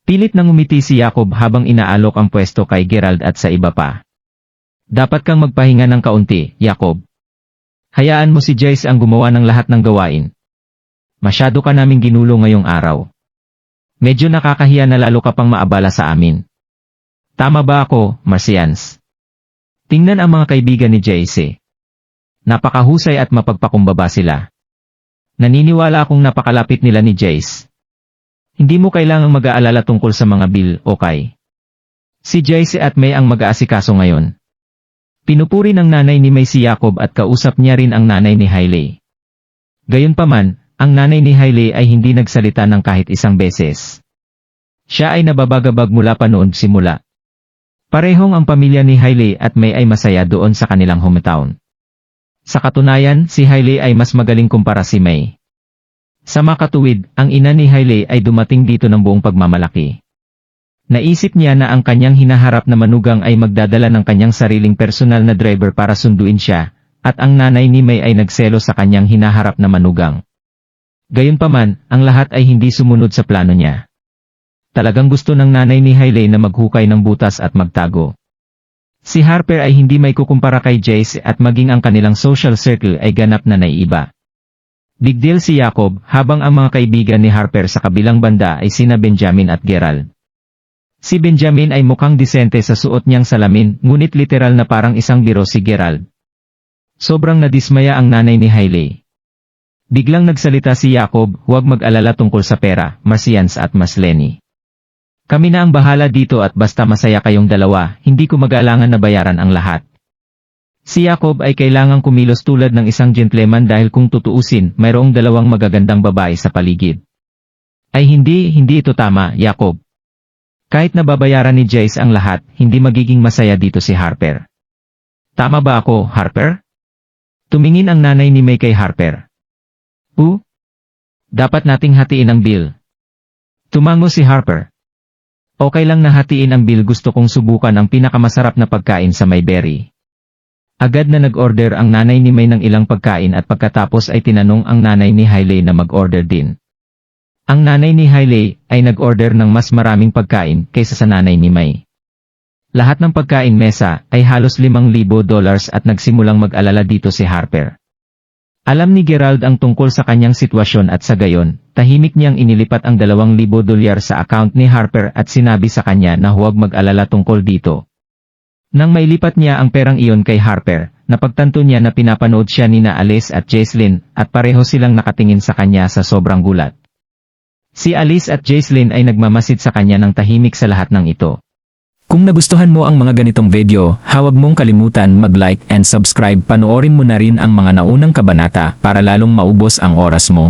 Pilit nang umiti si Jacob habang inaalok ang pwesto kay Gerald at sa iba pa. Dapat kang magpahinga ng kaunti, Jacob. Hayaan mo si Jace ang gumawa ng lahat ng gawain. Masyado ka naming ginulo ngayong araw. Medyo nakakahiya na lalo ka pang maabala sa amin. Tama ba ako, Marcians? Tingnan ang mga kaibigan ni Jace. Napakahusay at mapagpakumbaba sila. Naniniwala akong napakalapit nila ni Jace. Hindi mo kailangang mag-aalala tungkol sa mga bill, okay? Si Jace at May ang mag-aasikaso ngayon. Pinupuri ng nanay ni May si Jacob at kausap niya rin ang nanay ni Hailey. Gayunpaman, ang nanay ni Hailey ay hindi nagsalita ng kahit isang beses. Siya ay nababagabag mula pa noon simula. Parehong ang pamilya ni Hailey at May ay masaya doon sa kanilang hometown. Sa katunayan, si Hailey ay mas magaling kumpara si May. Sa makatuwid, ang ina ni Hailey ay dumating dito ng buong pagmamalaki. Naisip niya na ang kanyang hinaharap na manugang ay magdadala ng kanyang sariling personal na driver para sunduin siya, at ang nanay ni May ay nagselo sa kanyang hinaharap na manugang. Gayunpaman, ang lahat ay hindi sumunod sa plano niya. Talagang gusto ng nanay ni Hailey na maghukay ng butas at magtago. Si Harper ay hindi may kukumpara kay Jace at maging ang kanilang social circle ay ganap na naiiba. Big deal si Jacob, habang ang mga kaibigan ni Harper sa kabilang banda ay sina Benjamin at Gerald. Si Benjamin ay mukhang disente sa suot niyang salamin, ngunit literal na parang isang biro si Gerald. Sobrang nadismaya ang nanay ni Hailey. Biglang nagsalita si Jacob, huwag mag-alala tungkol sa pera, Marcians at Mas Lenny. Kami na ang bahala dito at basta masaya kayong dalawa, hindi ko mag-aalangan na bayaran ang lahat. Si Jacob ay kailangang kumilos tulad ng isang gentleman dahil kung tutuusin, mayroong dalawang magagandang babae sa paligid. Ay hindi ito tama, Jacob. Kahit nababayaran ni Jace ang lahat, hindi magiging masaya dito si Harper. Tama ba ako, Harper? Tumingin ang nanay ni May kay Harper. Dapat nating hatiin ang bill. Tumango si Harper. Okay lang na hatiin ang bill, gusto kong subukan ang pinakamasarap na pagkain sa Mayberry. Agad na nag-order ang nanay ni May ng ilang pagkain at pagkatapos ay tinanong ang nanay ni Hailey na mag-order din. Ang nanay ni Hailey ay nag-order ng mas maraming pagkain kaysa sa nanay ni May. Lahat ng pagkain mesa ay halos $5,000 at nagsimulang mag-alala dito si Harper. Alam ni Gerald ang tungkol sa kanyang sitwasyon at sa gayon, tahimik niyang inilipat ang $2,000 sa account ni Harper at sinabi sa kanya na huwag mag-alala tungkol dito. Nang mailipat niya ang perang iyon kay Harper, napagtanto niya na pinapanood siya ni Alice at Jaislyn at pareho silang nakatingin sa kanya sa sobrang gulat. Si Alice at Jaislyn ay nagmamasid sa kanya ng tahimik sa lahat ng ito. Kung nagustuhan mo ang mga ganitong video, huwag mong kalimutan mag-like and subscribe. Panoorin mo na rin ang mga naunang kabanata para lalong maubos ang oras mo.